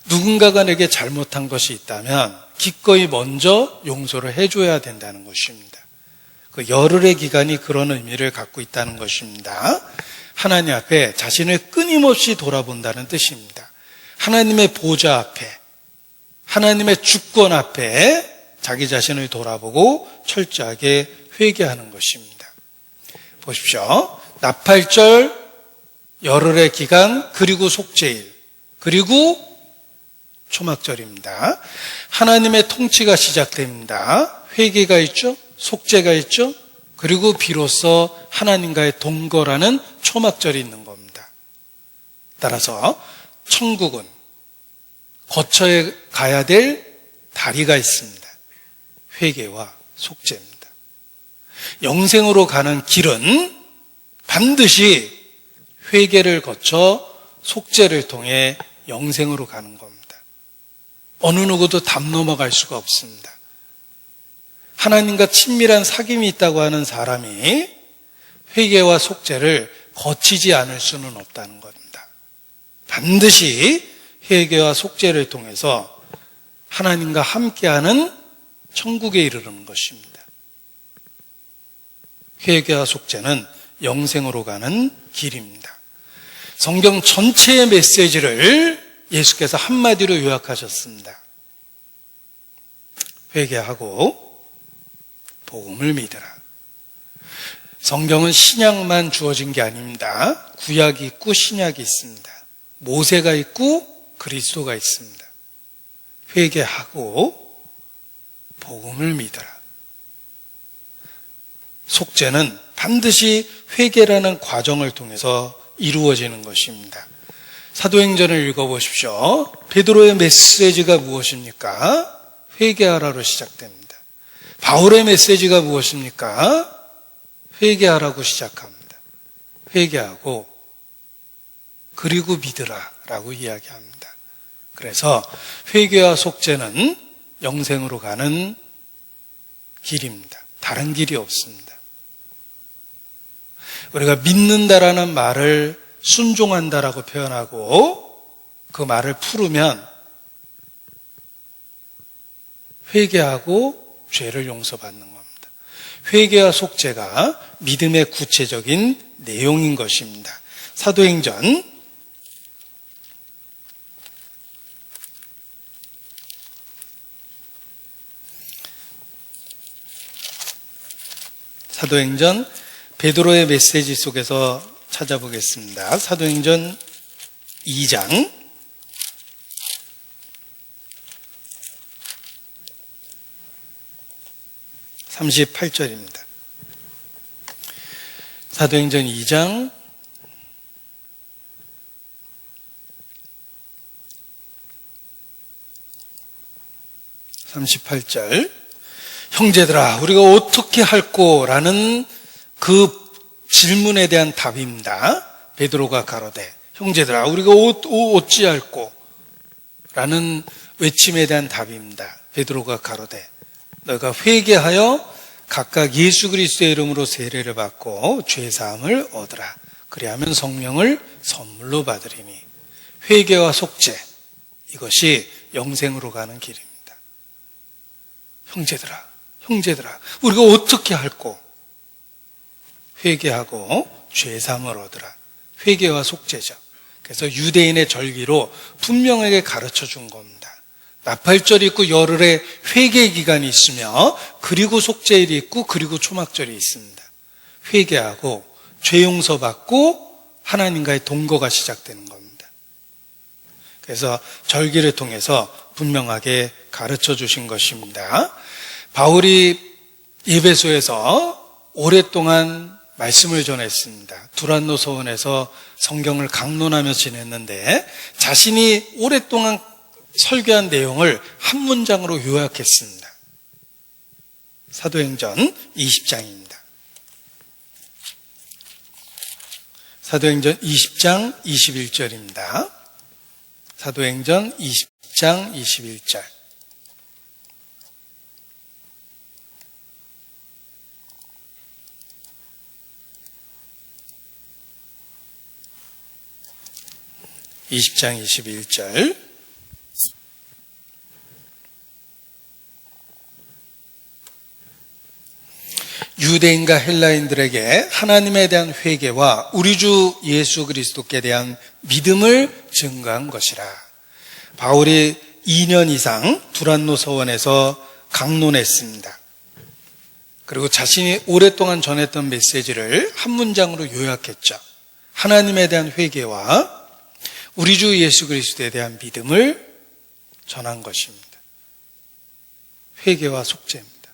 누군가가 내게 잘못한 것이 있다면 기꺼이 먼저 용서를 해줘야 된다는 것입니다. 그 열흘의 기간이 그런 의미를 갖고 있다는 것입니다. 하나님 앞에 자신을 끊임없이 돌아본다는 뜻입니다. 하나님의 보좌 앞에, 하나님의 주권 앞에 자기 자신을 돌아보고 철저하게 회개하는 것입니다. 보십시오. 나팔절, 열흘의 기간, 그리고 속죄일, 그리고 초막절입니다. 하나님의 통치가 시작됩니다. 회개가 있죠. 속죄가 있죠. 그리고 비로소 하나님과의 동거라는 초막절이 있는 겁니다. 따라서 천국은 거쳐야 가야 될 다리가 있습니다. 회개와 속죄입니다. 영생으로 가는 길은 반드시 회개를 거쳐 속죄를 통해 영생으로 가는 겁니다. 어느 누구도 담 넘어갈 수가 없습니다. 하나님과 친밀한 사귐이 있다고 하는 사람이 회개와 속죄를 거치지 않을 수는 없다는 겁니다. 반드시 회개와 속죄를 통해서 하나님과 함께하는 천국에 이르는 것입니다. 회개와 속죄는 영생으로 가는 길입니다. 성경 전체의 메시지를 예수께서 한마디로 요약하셨습니다. 회개하고 복음을 믿으라. 성경은 신약만 주어진 게 아닙니다. 구약이 있고 신약이 있습니다. 모세가 있고 그리스도가 있습니다. 회개하고 복음을 믿으라. 속죄는 반드시 회개라는 과정을 통해서 이루어지는 것입니다. 사도행전을 읽어보십시오. 베드로의 메시지가 무엇입니까? 회개하라로 시작됩니다. 바울의 메시지가 무엇입니까? 회개하라고 시작합니다. 회개하고 그리고 믿으라 라고 이야기합니다. 그래서 회개와 속죄는 영생으로 가는 길입니다. 다른 길이 없습니다. 우리가 믿는다라는 말을 순종한다라고 표현하고 그 말을 풀으면 회개하고 죄를 용서받는 겁니다. 회개와 속죄가 믿음의 구체적인 내용인 것입니다. 사도행전 '베드로의 메시지 속에서 찾아보겠습니다. 사도행전 2장 38절입니다. 사도행전 2장 38절. 형제들아, 우리가 어떻게 할꼬? 라는 그 질문에 대한 답입니다. 베드로가 가로되, 형제들아, 우리가 어찌할꼬? 라는 외침에 대한 답입니다. 베드로가 가로되, 너희가 회개하여 각각 예수 그리스도의 이름으로 세례를 받고 죄사함을 얻으라. 그리하면 성령을 선물로 받으리니. 회개와 속죄, 이것이 영생으로 가는 길입니다. 형제들아, 우리가 어떻게 할꼬? 회개하고 죄사함을 얻으라. 회개와 속죄죠. 그래서 유대인의 절기로 분명하게 가르쳐 준 겁니다. 나팔절이 있고 열흘의 회개 기간이 있으며 그리고 속죄일이 있고 그리고 초막절이 있습니다. 회개하고 죄 용서받고 하나님과의 동거가 시작되는 겁니다. 그래서 절기를 통해서 분명하게 가르쳐 주신 것입니다. 바울이 에베소에서 오랫동안 말씀을 전했습니다. 두란노 서원에서 성경을 강론하며 지냈는데 자신이 오랫동안 설교한 내용을 한 문장으로 요약했습니다. 사도행전 20장입니다. 사도행전 20장 21절입니다. 사도행전 20장 21절. (20장 21절) 유대인과 헬라인들에게 하나님에 대한 회개와 우리 주 예수 그리스도께 대한 믿음을 증거한 것이라. 바울이 2년 이상 두란노 서원에서 강론했습니다. 그리고 자신이 오랫동안 전했던 메시지를 한 문장으로 요약했죠. 하나님에 대한 회개와 우리 주 예수 그리스도에 대한 믿음을 전한 것입니다. 회개와 속죄입니다.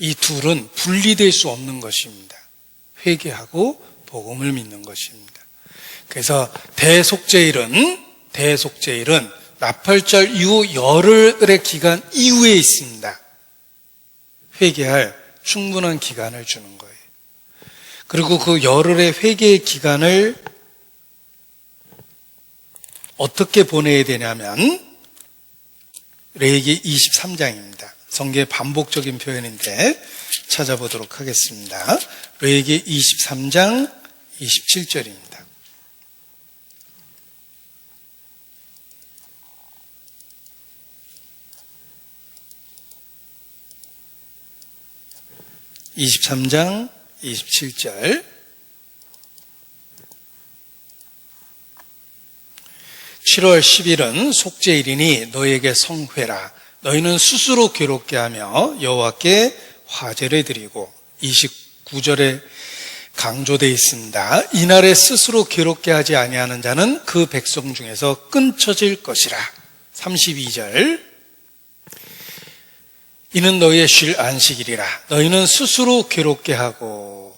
이 둘은 분리될 수 없는 것입니다. 회개하고 복음을 믿는 것입니다. 그래서 대속죄일은 나팔절 이후 열흘의 기간 이후에 있습니다. 회개할 충분한 기간을 주는 거예요. 그리고 그 열흘의 회개의 기간을 어떻게 보내야 되냐면 레위기 23장입니다. 성경의 반복적인 표현인데 찾아보도록 하겠습니다. 레위기 23장 27절입니다. (23장) 27절 7월 10일은 속죄일이니 너희에게 성회라. 너희는 스스로 괴롭게 하며 여호와께 화제를 드리고 29절에 강조되어 있습니다. 이날에 스스로 괴롭게 하지 아니하는 자는 그 백성 중에서 끊쳐질 것이라. 32절 이는 너희의 쉴 안식일이라. 너희는 스스로 괴롭게 하고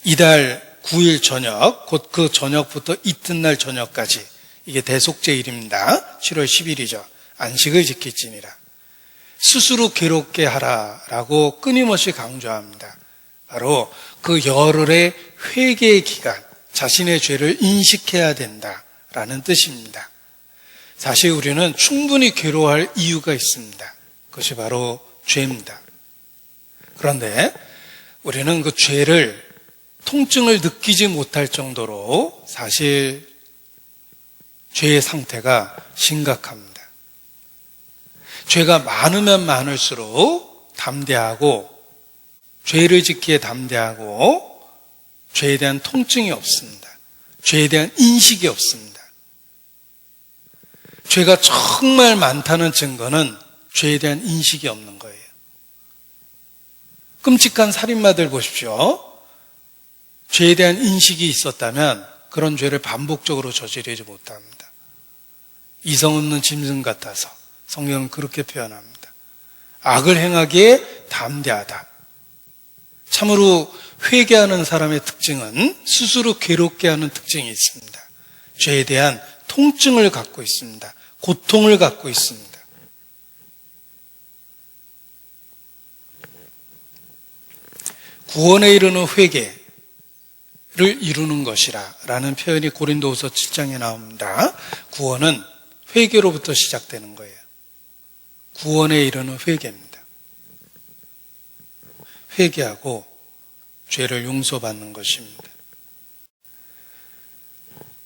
이달 9일 저녁 곧 그 저녁부터 이튿날 저녁까지 이게 대속죄일입니다. 7월 10일이죠. 안식을 지킬지니라. 스스로 괴롭게 하라라고 끊임없이 강조합니다. 바로 그 열흘의 회개의 기간, 자신의 죄를 인식해야 된다라는 뜻입니다. 사실 우리는 충분히 괴로워할 이유가 있습니다. 그것이 바로 죄입니다. 그런데 우리는 그 죄를 통증을 느끼지 못할 정도로 사실 죄의 상태가 심각합니다. 죄가 많으면 많을수록 담대하고 죄를 짓기에 담대하고 죄에 대한 통증이 없습니다. 죄에 대한 인식이 없습니다. 죄가 정말 많다는 증거는 죄에 대한 인식이 없는 거예요. 끔찍한 살인마들 보십시오. 죄에 대한 인식이 있었다면 그런 죄를 반복적으로 저지르지 못합니다. 이성 없는 짐승 같아서 성경은 그렇게 표현합니다. 악을 행하기에 담대하다. 참으로 회개하는 사람의 특징은 스스로 괴롭게 하는 특징이 있습니다. 죄에 대한 통증을 갖고 있습니다. 고통을 갖고 있습니다. 구원에 이르는 회개를 이루는 것이라 라는 표현이 고린도후서 7장에 나옵니다. 구원은 회개로부터 시작되는 거예요. 구원에 이르는 회개입니다. 회개하고 죄를 용서받는 것입니다.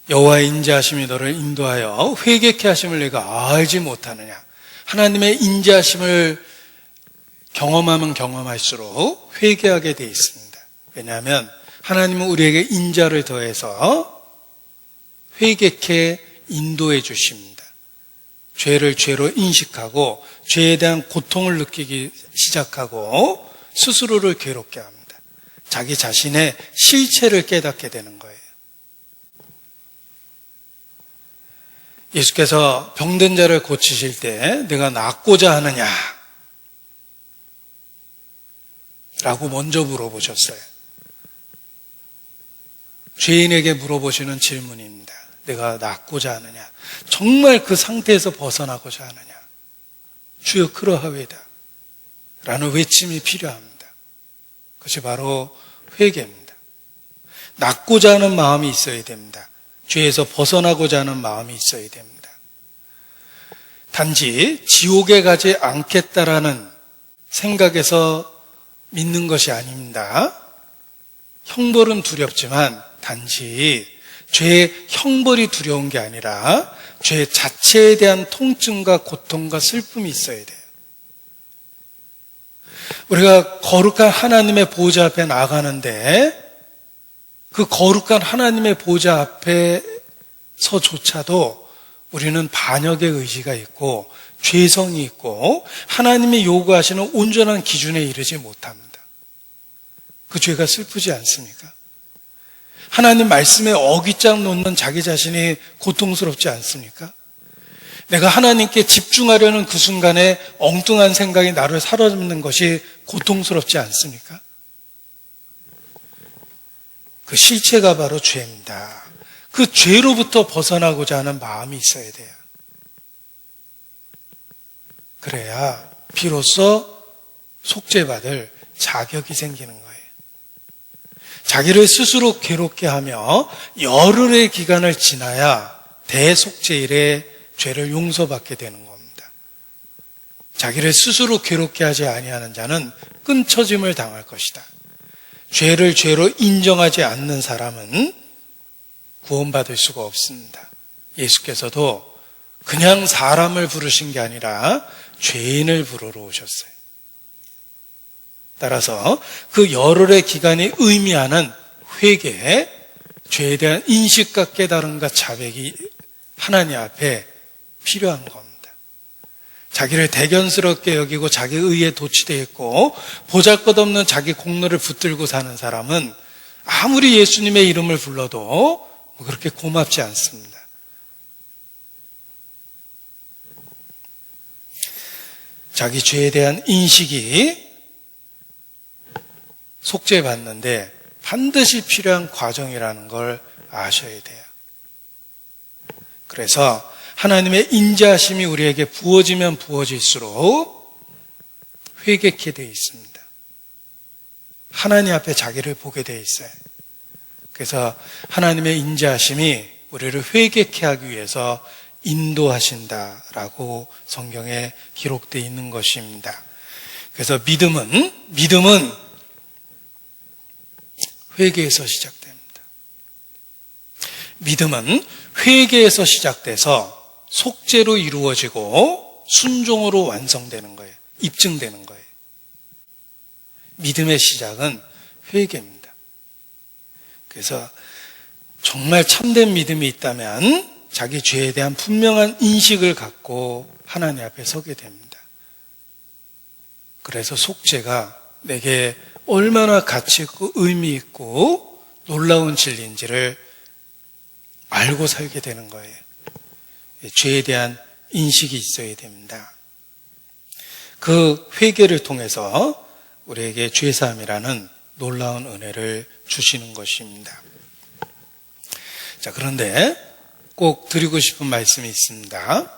여호와의 인자하심이 너를 인도하여 회개케 하심을 내가 알지 못하느냐. 하나님의 인자하심을 경험하면 경험할수록 회개하게 되어 있습니다. 왜냐하면 하나님은 우리에게 인자를 더해서 회개케 인도해 주십니다. 죄를 죄로 인식하고 죄에 대한 고통을 느끼기 시작하고 스스로를 괴롭게 합니다. 자기 자신의 실체를 깨닫게 되는 거예요. 예수께서 병든 자를 고치실 때 내가 낫고자 하느냐? 라고 먼저 물어보셨어요. 죄인에게 물어보시는 질문입니다. 내가 낫고자 하느냐? 정말 그 상태에서 벗어나고자 하느냐? 주여 그러하외다. 라는 외침이 필요합니다. 그것이 바로 회개입니다. 낫고자 하는 마음이 있어야 됩니다. 죄에서 벗어나고자 하는 마음이 있어야 됩니다. 단지 지옥에 가지 않겠다라는 생각에서 믿는 것이 아닙니다. 형벌은 두렵지만 단지 죄의 형벌이 두려운 게 아니라 죄 자체에 대한 통증과 고통과 슬픔이 있어야 돼요. 우리가 거룩한 하나님의 보좌 앞에 나가는데 그 거룩한 하나님의 보좌 앞에서조차도 우리는 반역의 의지가 있고 죄성이 있고 하나님이 요구하시는 온전한 기준에 이르지 못합니다. 그 죄가 슬프지 않습니까? 하나님 말씀에 어깃장 놓는 자기 자신이 고통스럽지 않습니까? 내가 하나님께 집중하려는 그 순간에 엉뚱한 생각이 나를 사로잡는 것이 고통스럽지 않습니까? 그 실체가 바로 죄입니다. 그 죄로부터 벗어나고자 하는 마음이 있어야 돼요. 그래야 비로소 속죄받을 자격이 생기는 거예요. 자기를 스스로 괴롭게 하며 열흘의 기간을 지나야 대속죄일에 죄를 용서받게 되는 겁니다. 자기를 스스로 괴롭게 하지 아니하는 자는 끊쳐짐을 당할 것이다. 죄를 죄로 인정하지 않는 사람은 구원받을 수가 없습니다. 예수께서도 그냥 사람을 부르신 게 아니라 죄인을 부르러 오셨어요. 따라서 그 열흘의 기간이 의미하는 회개, 죄에 대한 인식과 깨달음과 자백이 하나님 앞에 필요한 겁니다. 자기를 대견스럽게 여기고 자기 의에 도취되어 있고 보잘것없는 자기 공로를 붙들고 사는 사람은 아무리 예수님의 이름을 불러도 그렇게 고맙지 않습니다. 자기 죄에 대한 인식이 속죄받는데 반드시 필요한 과정이라는 걸 아셔야 돼요. 그래서 하나님의 인자하심이 우리에게 부어지면 부어질수록 회개케 되어 있습니다. 하나님 앞에 자기를 보게 되어 있어요. 그래서 하나님의 인자하심이 우리를 회개케 하기 위해서 인도하신다라고 성경에 기록되어 있는 것입니다. 그래서 믿음은 회개에서 시작됩니다. 믿음은 회개에서 시작돼서 속죄로 이루어지고 순종으로 완성되는 거예요. 입증되는 거예요. 믿음의 시작은 회개입니다. 그래서 정말 참된 믿음이 있다면 자기 죄에 대한 분명한 인식을 갖고 하나님 앞에 서게 됩니다. 그래서 속죄가 내게 얼마나 가치 있고 의미 있고 놀라운 진리인지를 알고 살게 되는 거예요. 죄에 대한 인식이 있어야 됩니다. 그 회개를 통해서 우리에게 죄사함이라는 놀라운 은혜를 주시는 것입니다. 자, 그런데 꼭 드리고 싶은 말씀이 있습니다.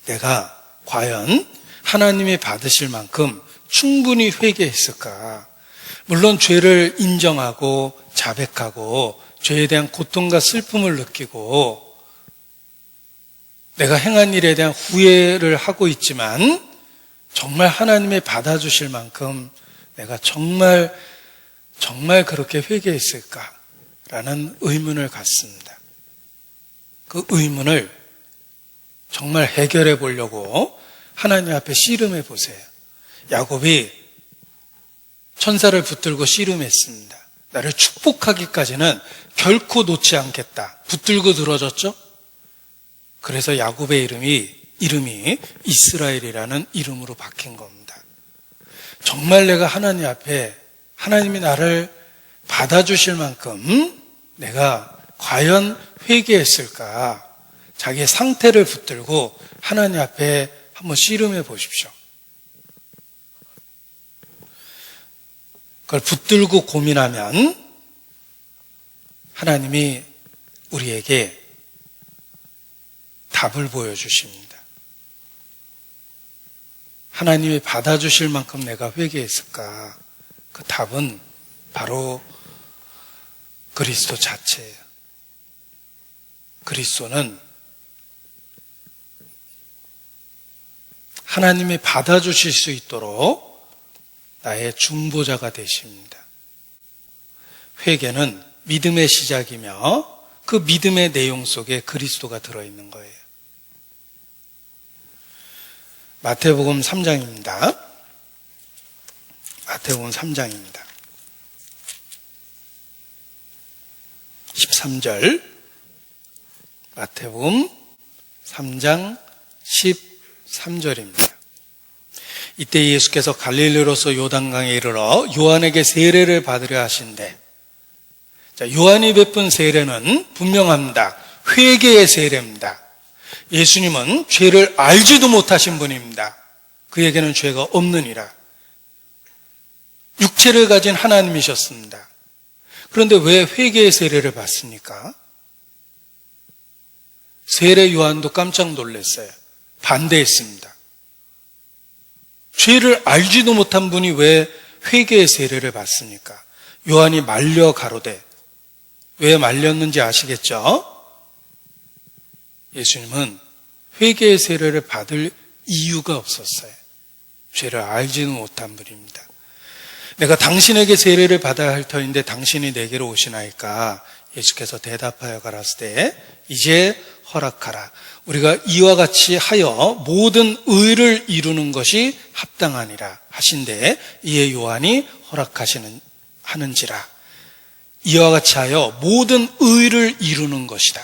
내가 과연 하나님이 받으실 만큼 충분히 회개했을까? 물론 죄를 인정하고 자백하고 죄에 대한 고통과 슬픔을 느끼고 내가 행한 일에 대한 후회를 하고 있지만 정말 하나님이 받아주실 만큼 내가 정말 그렇게 회개했을까라는 의문을 갖습니다. 그 의문을 정말 해결해 보려고 하나님 앞에 씨름해 보세요. 야곱이 천사를 붙들고 씨름했습니다. 나를 축복하기까지는 결코 놓지 않겠다. 붙들고 늘어졌죠? 그래서 야곱의 이름이 이스라엘이라는 이름으로 바뀐 겁니다. 정말 내가 하나님 앞에 하나님이 나를 받아주실 만큼 내가 과연 회개했을까? 자기의 상태를 붙들고 하나님 앞에 한번 씨름해 보십시오. 그걸 붙들고 고민하면 하나님이 우리에게 답을 보여주십니다. 하나님이 받아주실 만큼 내가 회개했을까? 그 답은 바로 그리스도 자체예요. 그리스도는 하나님이 받아주실 수 있도록 나의 중보자가 되십니다. 회개는 믿음의 시작이며 그 믿음의 내용 속에 그리스도가 들어있는 거예요. 마태복음 3장입니다. 마태복음 3장입니다. 13절 마태복음 3장 13절입니다. 이때 예수께서 갈릴리로서 요단강에 이르러 요한에게 세례를 받으려 하신대. 자, 요한이 베푼 세례는 분명합니다. 회개의 세례입니다. 예수님은 죄를 알지도 못하신 분입니다. 그에게는 죄가 없느니라. 육체를 가진 하나님이셨습니다. 그런데 왜 회개의 세례를 받습니까? 세례 요한도 깜짝 놀랐어요. 반대했습니다. 죄를 알지도 못한 분이 왜 회개의 세례를 받습니까? 요한이 말려 가로되. 왜 말렸는지 아시겠죠? 예수님은 회개의 세례를 받을 이유가 없었어요. 죄를 알지는 못한 분입니다. 내가 당신에게 세례를 받아야 할 터인데 당신이 내게로 오시나이까? 예수께서 대답하여 가라사대 이제 허락하라. 우리가 이와 같이 하여 모든 의를 이루는 것이 합당하니라 하신대 이에 요한이 하는지라. 이와 같이 하여 모든 의를 이루는 것이다.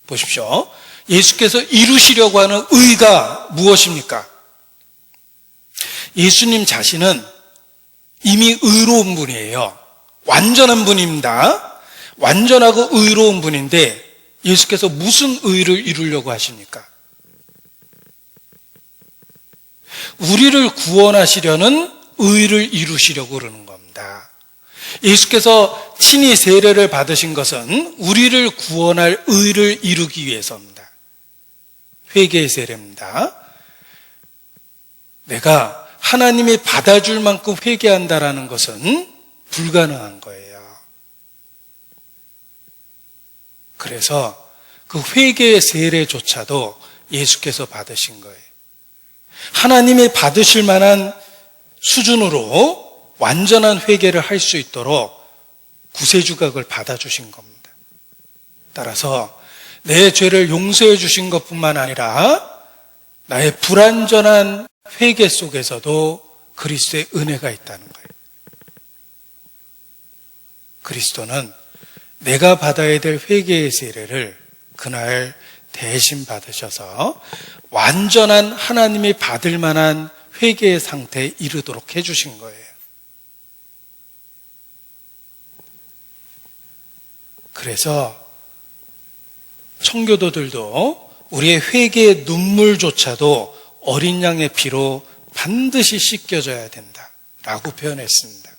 보십시오. 예수께서 이루시려고 하는 의가 무엇입니까? 예수님 자신은 이미 의로운 분이에요. 완전한 분입니다. 완전하고 의로운 분인데 예수께서 무슨 의를 이루려고 하십니까? 우리를 구원하시려는 의를 이루시려고 그러는 겁니다. 예수께서 친히 세례를 받으신 것은 우리를 구원할 의를 이루기 위해서입니다. 회개의 세례입니다. 내가 하나님이 받아줄 만큼 회개한다라는 것은 불가능한 거예요. 그래서 그 회개의 세례조차도 예수께서 받으신 거예요. 하나님이 받으실 만한 수준으로 완전한 회개를 할 수 있도록 구세주각을 받아주신 겁니다. 따라서 내 죄를 용서해 주신 것뿐만 아니라 나의 불완전한 회개 속에서도 그리스도의 은혜가 있다는 거예요. 그리스도는 내가 받아야 될 회개의 세례를 그날 대신 받으셔서 완전한 하나님이 받을 만한 회개의 상태에 이르도록 해주신 거예요. 그래서 청교도들도 우리의 회개의 눈물조차도 어린 양의 피로 반드시 씻겨져야 된다라고 표현했습니다.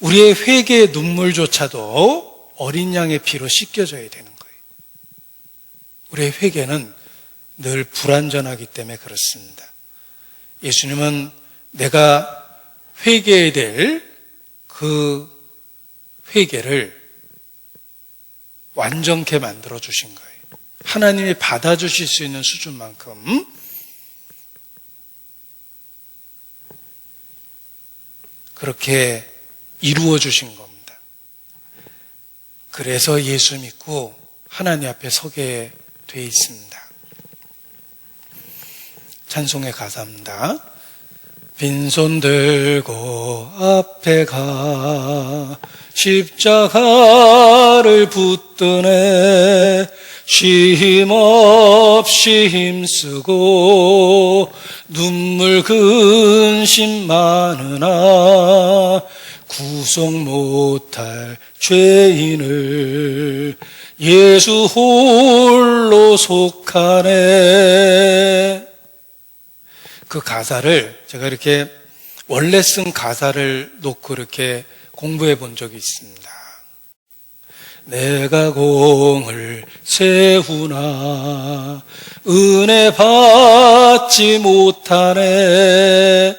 우리의 회개의 눈물조차도 어린 양의 피로 씻겨져야 되는 거예요. 우리의 회개는 늘 불완전하기 때문에 그렇습니다. 예수님은 내가 회개해야 될 그 회개를 완전케 만들어 주신 거예요. 하나님이 받아주실 수 있는 수준만큼 그렇게 이루어 주신 겁니다. 그래서 예수 믿고 하나님 앞에 서게 돼 있습니다. 찬송의 가사입니다. 빈손 들고 앞에 가 십자가를 붙드네 쉼없이 힘쓰고 눈물 근심 많으나 구속 못할 죄인을 예수 홀로 속하네. 그 가사를 제가 이렇게 원래 쓴 가사를 놓고 이렇게 공부해 본 적이 있습니다. 내가 공을 세우나 은혜 받지 못하네.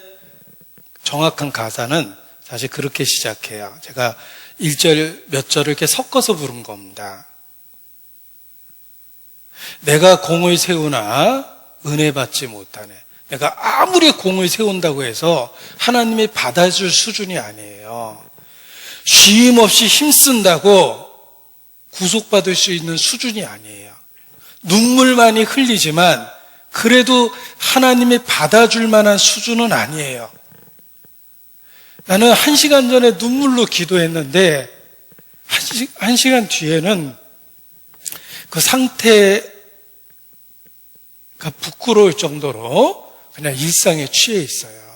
정확한 가사는 사실 그렇게 시작해요. 제가 1절 몇 절을 이렇게 섞어서 부른 겁니다. 내가 공을 세우나 은혜 받지 못하네. 내가 아무리 공을 세운다고 해서 하나님이 받아줄 수준이 아니에요. 쉼 없이 힘쓴다고 구속받을 수 있는 수준이 아니에요. 눈물 많이 흘리지만 그래도 하나님이 받아줄 만한 수준은 아니에요. 나는 1시간 전에 눈물로 기도했는데 1시간 뒤에는 그 상태가 부끄러울 정도로 그냥 일상에 취해 있어요.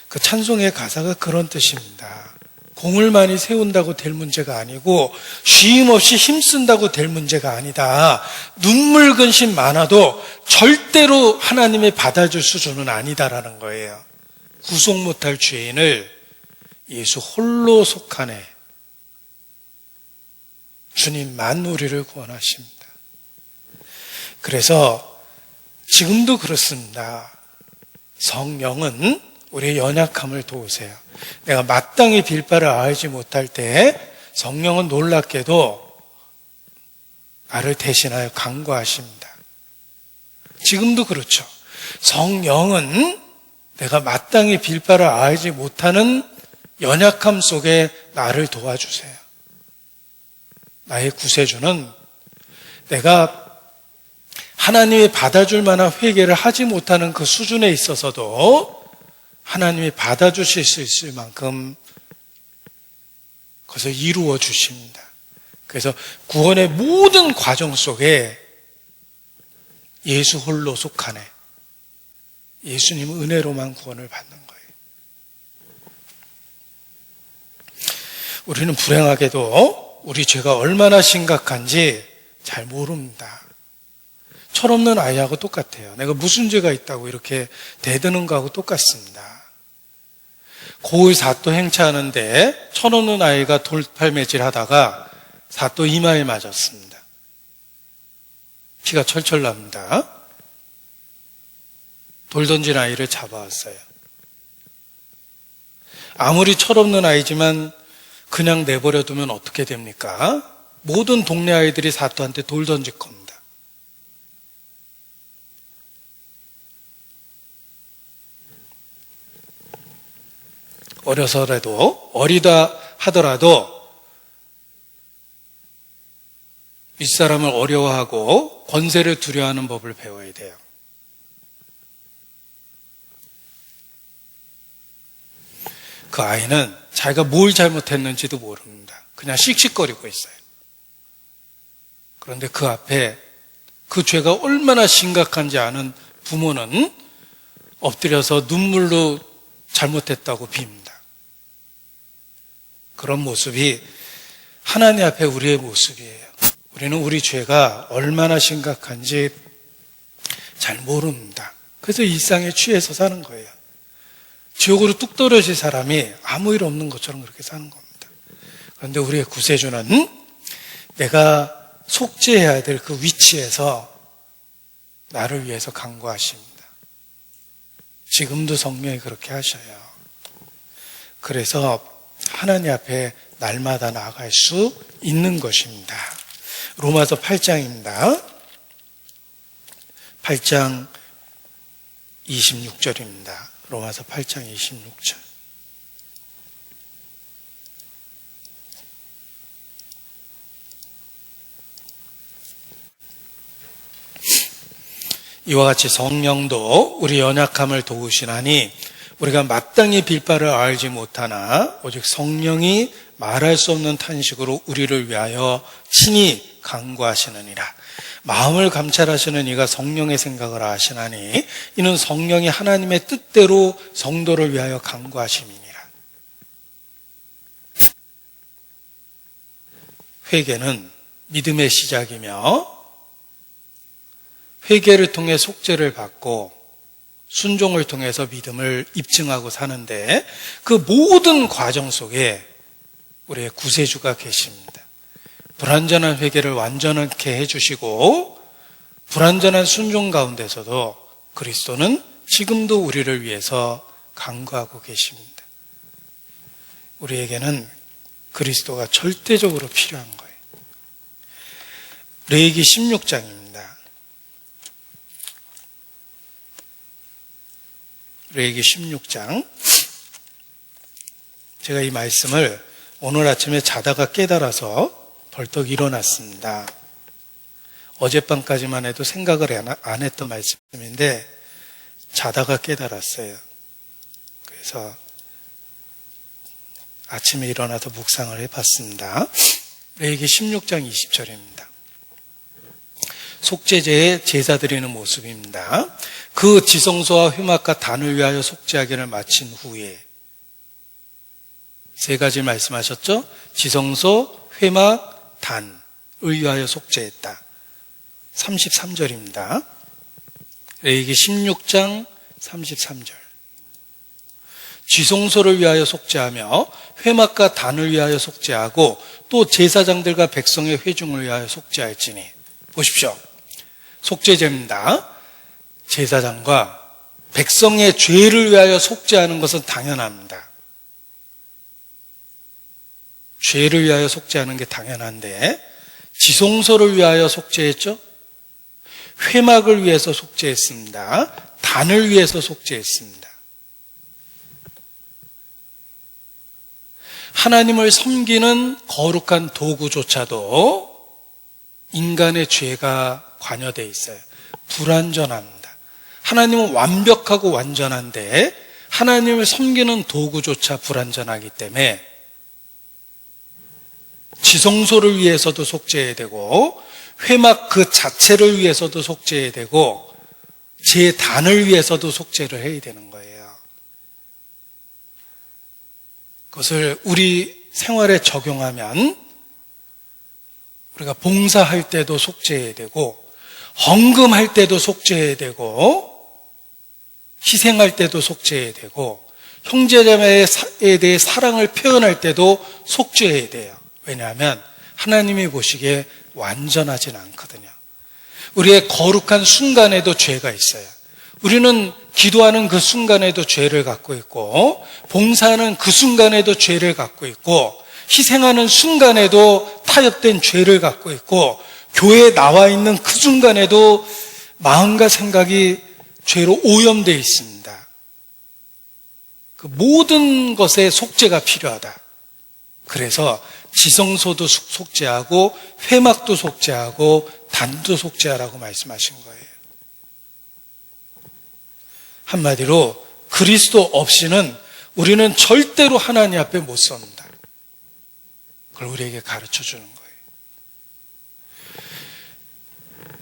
그 찬송의 가사가 그런 뜻입니다. 공을 많이 세운다고 될 문제가 아니고 쉼 없이 힘쓴다고 될 문제가 아니다. 눈물 근심 많아도 절대로 하나님이 받아줄 수준은 아니다라는 거예요. 구속 못할 죄인을 예수 홀로 속하네. 주님만 우리를 구원하십니다. 그래서 지금도 그렇습니다. 성령은 우리의 연약함을 도우세요. 내가 마땅히 빌바를 알지 못할 때 성령은 놀랍게도 나를 대신하여 간구하십니다. 지금도 그렇죠. 성령은 내가 마땅히 빌바를 알지 못하는 연약함 속에 나를 도와주세요. 나의 구세주는 내가 하나님이 받아줄 만한 회개를 하지 못하는 그 수준에 있어서도 하나님이 받아주실 수 있을 만큼 그것을 이루어 주십니다. 그래서 구원의 모든 과정 속에 예수 홀로 속하네. 예수님 은혜로만 구원을 받는 거예요. 우리는 불행하게도 우리 죄가 얼마나 심각한지 잘 모릅니다. 철없는 아이하고 똑같아요. 내가 무슨 죄가 있다고 이렇게 대드는 거하고 똑같습니다. 고을 사또 행차하는데 철없는 아이가 돌팔매질 하다가 사또 이마에 맞았습니다. 피가 철철 납니다. 돌 던진 아이를 잡아왔어요. 아무리 철없는 아이지만 그냥 내버려 두면 어떻게 됩니까? 모든 동네 아이들이 사또한테 돌 던질 겁니다. 어려서라도, 어리다 하더라도 윗사람을 어려워하고 권세를 두려워하는 법을 배워야 돼요. 그 아이는 자기가 뭘 잘못했는지도 모릅니다. 그냥 씩씩거리고 있어요. 그런데 그 앞에 그 죄가 얼마나 심각한지 아는 부모는 엎드려서 눈물로 잘못했다고 빕니다. 그런 모습이 하나님 앞에 우리의 모습이에요. 우리는 우리 죄가 얼마나 심각한지 잘 모릅니다. 그래서 일상에 취해서 사는 거예요. 지옥으로 뚝 떨어질 사람이 아무 일 없는 것처럼 그렇게 사는 겁니다. 그런데 우리의 구세주는 내가 속죄해야 될 그 위치에서 나를 위해서 간구하십니다. 지금도 성령이 그렇게 하셔요. 그래서 하나님 앞에 날마다 나아갈 수 있는 것입니다. 로마서 8장입니다. 8장 26절입니다. 로마서 8장 26절. 이와 같이 성령도 우리 연약함을 도우시나니 우리가 마땅히 빌바를 알지 못하나 오직 성령이 말할 수 없는 탄식으로 우리를 위하여 친히 간구하시느니라. 마음을 감찰하시는 이가 성령의 생각을 아시나니 이는 성령이 하나님의 뜻대로 성도를 위하여 간구하심이니라. 회개는 믿음의 시작이며 회개를 통해 속죄를 받고 순종을 통해서 믿음을 입증하고 사는데 그 모든 과정 속에 우리의 구세주가 계십니다. 불완전한 회개를 완전하게 해주시고 불완전한 순종 가운데서도 그리스도는 지금도 우리를 위해서 간구하고 계십니다. 우리에게는 그리스도가 절대적으로 필요한 거예요. 레위기 16장입니다. 레위기 16장. 제가 이 말씀을 오늘 아침에 자다가 깨달아서 벌떡 일어났습니다. 어젯밤까지만 해도 생각을 안 했던 말씀인데 자다가 깨달았어요. 그래서 아침에 일어나서 묵상을 해봤습니다. 레위기 16장 20절입니다. 속죄제에 제사 드리는 모습입니다. 그 지성소와 회막과 단을 위하여 속죄하기를 마친 후에 세 가지 말씀하셨죠? 지성소, 회막, 단을 위하여 속죄했다. 33절입니다. 레위기 16장 33절. 지성소를 위하여 속죄하며 회막과 단을 위하여 속죄하고 또 제사장들과 백성의 회중을 위하여 속죄할지니. 보십시오. 속죄제입니다. 제사장과 백성의 죄를 위하여 속죄하는 것은 당연합니다. 죄를 위하여 속죄하는 게 당연한데 지성소를 위하여 속죄했죠? 회막을 위해서 속죄했습니다. 단을 위해서 속죄했습니다. 하나님을 섬기는 거룩한 도구조차도 인간의 죄가 관여되어 있어요. 불완전합니다. 하나님은 완벽하고 완전한데 하나님을 섬기는 도구조차 불완전하기 때문에 지성소를 위해서도 속죄해야 되고 회막 그 자체를 위해서도 속죄해야 되고 제단을 위해서도 속죄를 해야 되는 거예요. 그것을 우리 생활에 적용하면 우리가 봉사할 때도 속죄해야 되고 헌금할 때도 속죄해야 되고 희생할 때도 속죄해야 되고 형제자매에 대해 사랑을 표현할 때도 속죄해야 돼요. 왜냐하면 하나님이 보시기에 완전하진 않거든요. 우리의 거룩한 순간에도 죄가 있어요. 우리는 기도하는 그 순간에도 죄를 갖고 있고 봉사하는 그 순간에도 죄를 갖고 있고 희생하는 순간에도 타협된 죄를 갖고 있고 교회에 나와 있는 그 순간에도 마음과 생각이 죄로 오염되어 있습니다. 그 모든 것에 속죄가 필요하다. 그래서 지성소도 속죄하고 회막도 속죄하고 단도 속죄하라고 말씀하신 거예요. 한마디로 그리스도 없이는 우리는 절대로 하나님 앞에 못 섭니다. 그걸 우리에게 가르쳐 주는 거예요.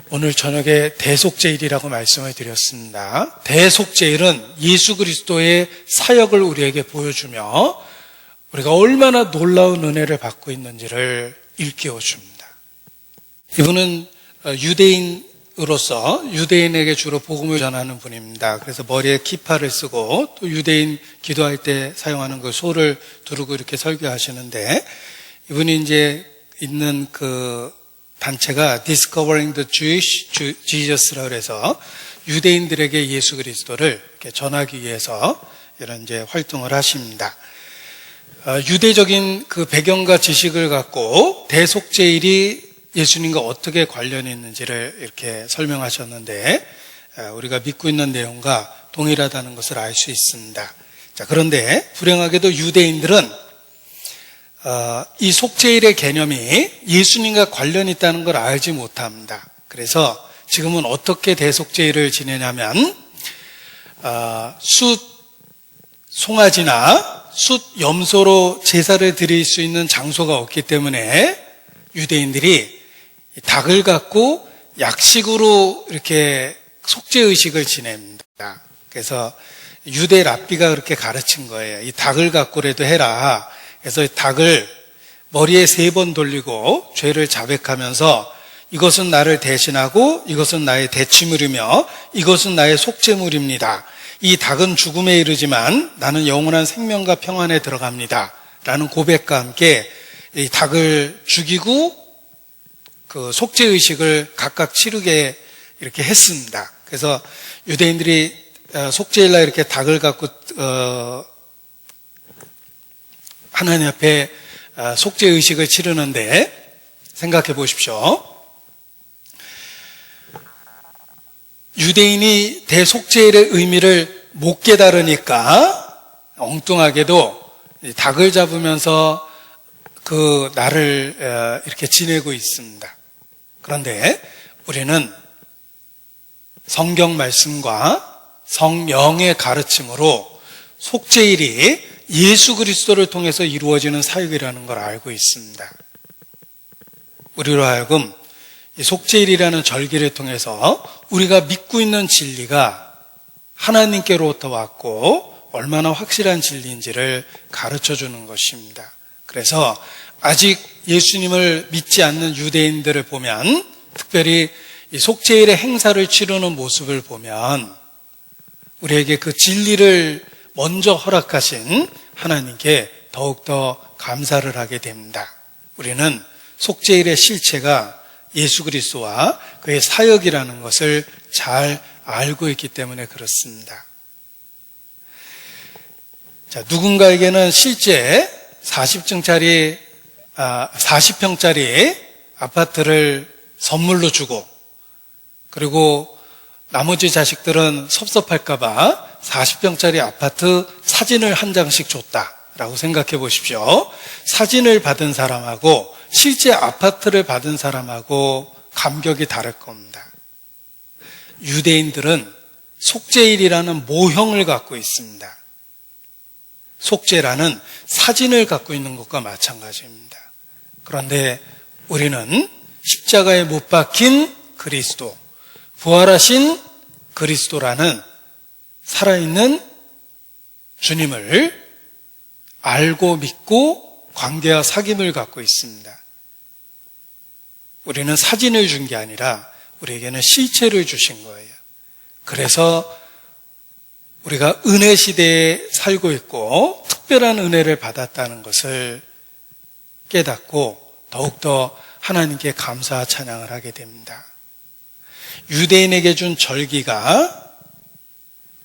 오늘 저녁에 대속죄일이라고 말씀을 드렸습니다. 대속죄일은 예수 그리스도의 사역을 우리에게 보여주며 우리가 얼마나 놀라운 은혜를 받고 있는지를 일깨워 줍니다. 이분은 유대인으로서 유대인에게 주로 복음을 전하는 분입니다. 그래서 머리에 키파를 쓰고 또 유대인 기도할 때 사용하는 그 소를 두르고 이렇게 설교하시는데 이분이 이제 있는 그 단체가 Discovering the Jewish Jesus라고 해서 유대인들에게 예수 그리스도를 이렇게 전하기 위해서 이런 이제 활동을 하십니다. 유대적인 그 배경과 지식을 갖고 대속죄일이 예수님과 어떻게 관련이 있는지를 이렇게 설명하셨는데 우리가 믿고 있는 내용과 동일하다는 것을 알 수 있습니다. 자, 그런데 불행하게도 유대인들은 이 속죄일의 개념이 예수님과 관련이 있다는 걸 알지 못합니다. 그래서 지금은 어떻게 대속죄일을 지내냐면 숫 송아지나 숫 염소로 제사를 드릴 수 있는 장소가 없기 때문에 유대인들이 닭을 갖고 약식으로 이렇게 속죄의식을 지냅니다. 그래서 유대 랍비가 그렇게 가르친 거예요. 이 닭을 갖고라도 해라. 그래서 닭을 머리에 3번 돌리고 죄를 자백하면서 이것은 나를 대신하고 이것은 나의 대치물이며 이것은 나의 속죄물입니다. 이 닭은 죽음에 이르지만 나는 영원한 생명과 평안에 들어갑니다. 라는 고백과 함께 이 닭을 죽이고 그 속죄의식을 각각 치르게 이렇게 했습니다. 그래서 유대인들이 속죄일날 이렇게 닭을 갖고 하나님 앞에 속죄의식을 치르는데 생각해 보십시오. 유대인이 대속죄일의 의미를 못 깨달으니까 엉뚱하게도 닭을 잡으면서 그 날을 이렇게 지내고 있습니다. 그런데 우리는 성경 말씀과 성령의 가르침으로 속죄일이 예수 그리스도를 통해서 이루어지는 사역이라는 걸 알고 있습니다. 우리로 하여금 이 속죄일이라는 절기를 통해서 우리가 믿고 있는 진리가 하나님께로부터 왔고 얼마나 확실한 진리인지를 가르쳐 주는 것입니다. 그래서 아직 예수님을 믿지 않는 유대인들을 보면, 특별히 이 속죄일의 행사를 치르는 모습을 보면 우리에게 그 진리를 먼저 허락하신 하나님께 더욱더 감사를 하게 됩니다. 우리는 속죄일의 실체가 예수 그리스도와 그의 사역이라는 것을 잘 알고 있기 때문에 그렇습니다. 자, 누군가에게는 실제 40평짜리 아파트를 선물로 주고, 그리고 나머지 자식들은 섭섭할까봐 40평짜리 아파트 사진을 한 장씩 줬다라고 생각해 보십시오. 사진을 받은 사람하고 실제 아파트를 받은 사람하고 감격이 다를 겁니다. 유대인들은 속죄일이라는 모형을 갖고 있습니다. 속죄라는 사진을 갖고 있는 것과 마찬가지입니다. 그런데 우리는 십자가에 못 박힌 그리스도, 부활하신 그리스도라는 살아있는 주님을 알고 믿고 관계와 사귐을 갖고 있습니다. 우리는 사진을 준 게 아니라 우리에게는 실체를 주신 거예요. 그래서 우리가 은혜 시대에 살고 있고 특별한 은혜를 받았다는 것을 깨닫고 더욱더 하나님께 감사와 찬양을 하게 됩니다. 유대인에게 준 절기가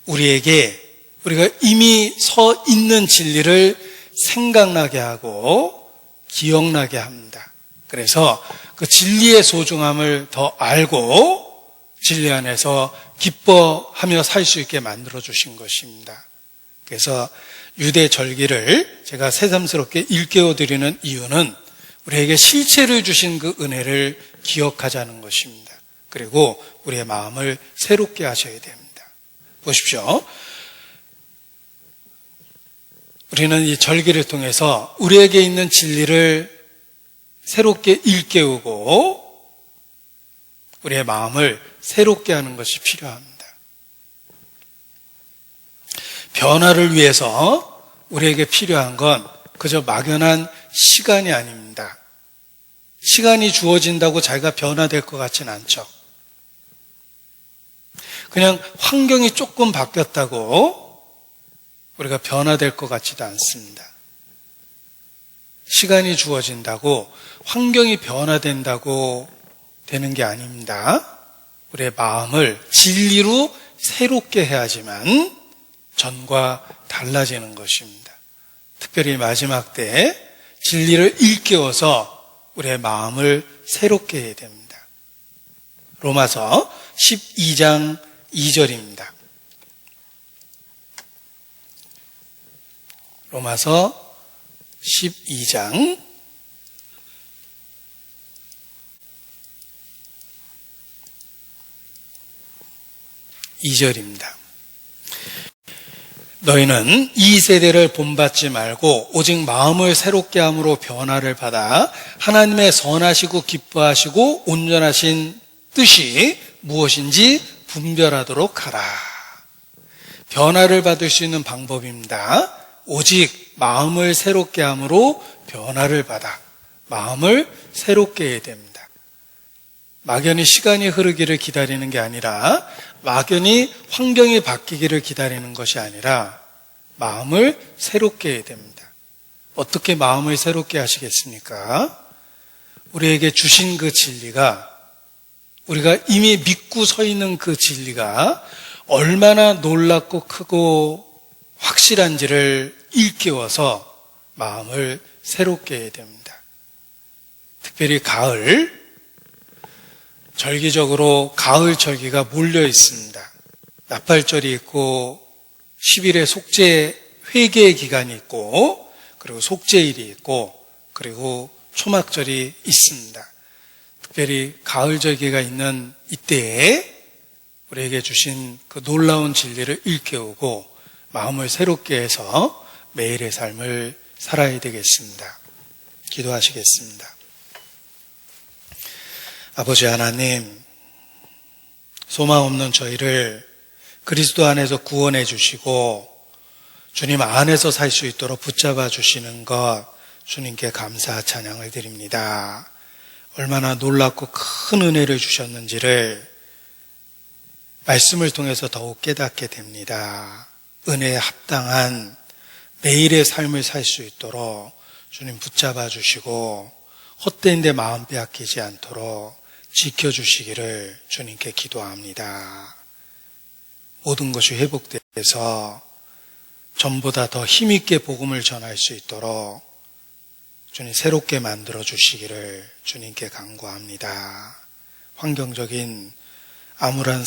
우리가 이미 서 있는 진리를 생각나게 하고 기억나게 합니다. 그래서 그 진리의 소중함을 더 알고 진리 안에서 기뻐하며 살 수 있게 만들어 주신 것입니다. 그래서 유대 절기를 제가 새삼스럽게 일깨워 드리는 이유는 우리에게 실체를 주신 그 은혜를 기억하자는 것입니다. 그리고 우리의 마음을 새롭게 하셔야 됩니다. 보십시오. 우리는 이 절기를 통해서 우리에게 있는 진리를 새롭게 일깨우고 우리의 마음을 새롭게 하는 것이 필요합니다. 변화를 위해서 우리에게 필요한 건 그저 막연한 시간이 아닙니다. 시간이 주어진다고 자기가 변화될 것 같지는 않죠. 그냥 환경이 조금 바뀌었다고 우리가 변화될 것 같지도 않습니다. 시간이 주어진다고 환경이 변화된다고 되는 게 아닙니다. 우리의 마음을 진리로 새롭게 해야지만 전과 달라지는 것입니다. 특별히 마지막 때 진리를 일깨워서 우리의 마음을 새롭게 해야 됩니다. 로마서 12장 2절입니다. 로마서 12장 2절입니다. 너희는 이 세대를 본받지 말고 오직 마음을 새롭게 함으로 변화를 받아 하나님의 선하시고 기뻐하시고 온전하신 뜻이 무엇인지 분별하도록 하라. 변화를 받을 수 있는 방법입니다. 오직 마음을 새롭게 함으로 변화를 받아 마음을 새롭게 해야 됩니다. 막연히 시간이 흐르기를 기다리는 게 아니라 막연히 환경이 바뀌기를 기다리는 것이 아니라 마음을 새롭게 해야 됩니다. 어떻게 마음을 새롭게 하시겠습니까? 우리에게 주신 그 진리가, 우리가 이미 믿고 서 있는 그 진리가 얼마나 놀랍고 크고 확실한지를 일깨워서 마음을 새롭게 해야 됩니다. 특별히 가을, 절기적으로 가을 절기가 몰려 있습니다. 나팔절이 있고 10일의 속죄 회개의 기간이 있고 그리고 속죄일이 있고 그리고 초막절이 있습니다. 특별히 가을 절기가 있는 이때에 우리에게 주신 그 놀라운 진리를 일깨우고 마음을 새롭게 해서 매일의 삶을 살아야 되겠습니다. 기도하시겠습니다. 아버지 하나님, 소망 없는 저희를 그리스도 안에서 구원해 주시고 주님 안에서 살 수 있도록 붙잡아 주시는 것 주님께 감사 찬양을 드립니다. 얼마나 놀랍고 큰 은혜를 주셨는지를 말씀을 통해서 더욱 깨닫게 됩니다. 은혜에 합당한 매일의 삶을 살 수 있도록 주님 붙잡아 주시고 헛된 데 마음 빼앗기지 않도록 지켜주시기를 주님께 기도합니다. 모든 것이 회복돼서 전보다 더 힘있게 복음을 전할 수 있도록 주님 새롭게 만들어 주시기를 주님께 간구합니다. 환경적인 암울한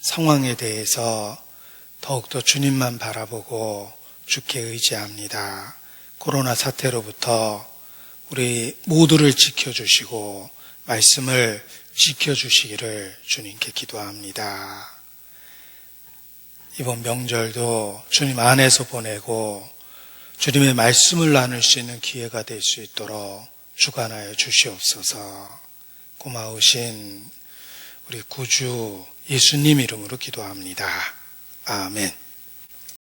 상황에 대해서 더욱더 주님만 바라보고 주께 의지합니다. 코로나 사태로부터 우리 모두를 지켜주시고 말씀을 지켜주시기를 주님께 기도합니다. 이번 명절도 주님 안에서 보내고 주님의 말씀을 나눌 수 있는 기회가 될 수 있도록 주관하여 주시옵소서. 고마우신 우리 구주 예수님 이름으로 기도합니다. 아멘.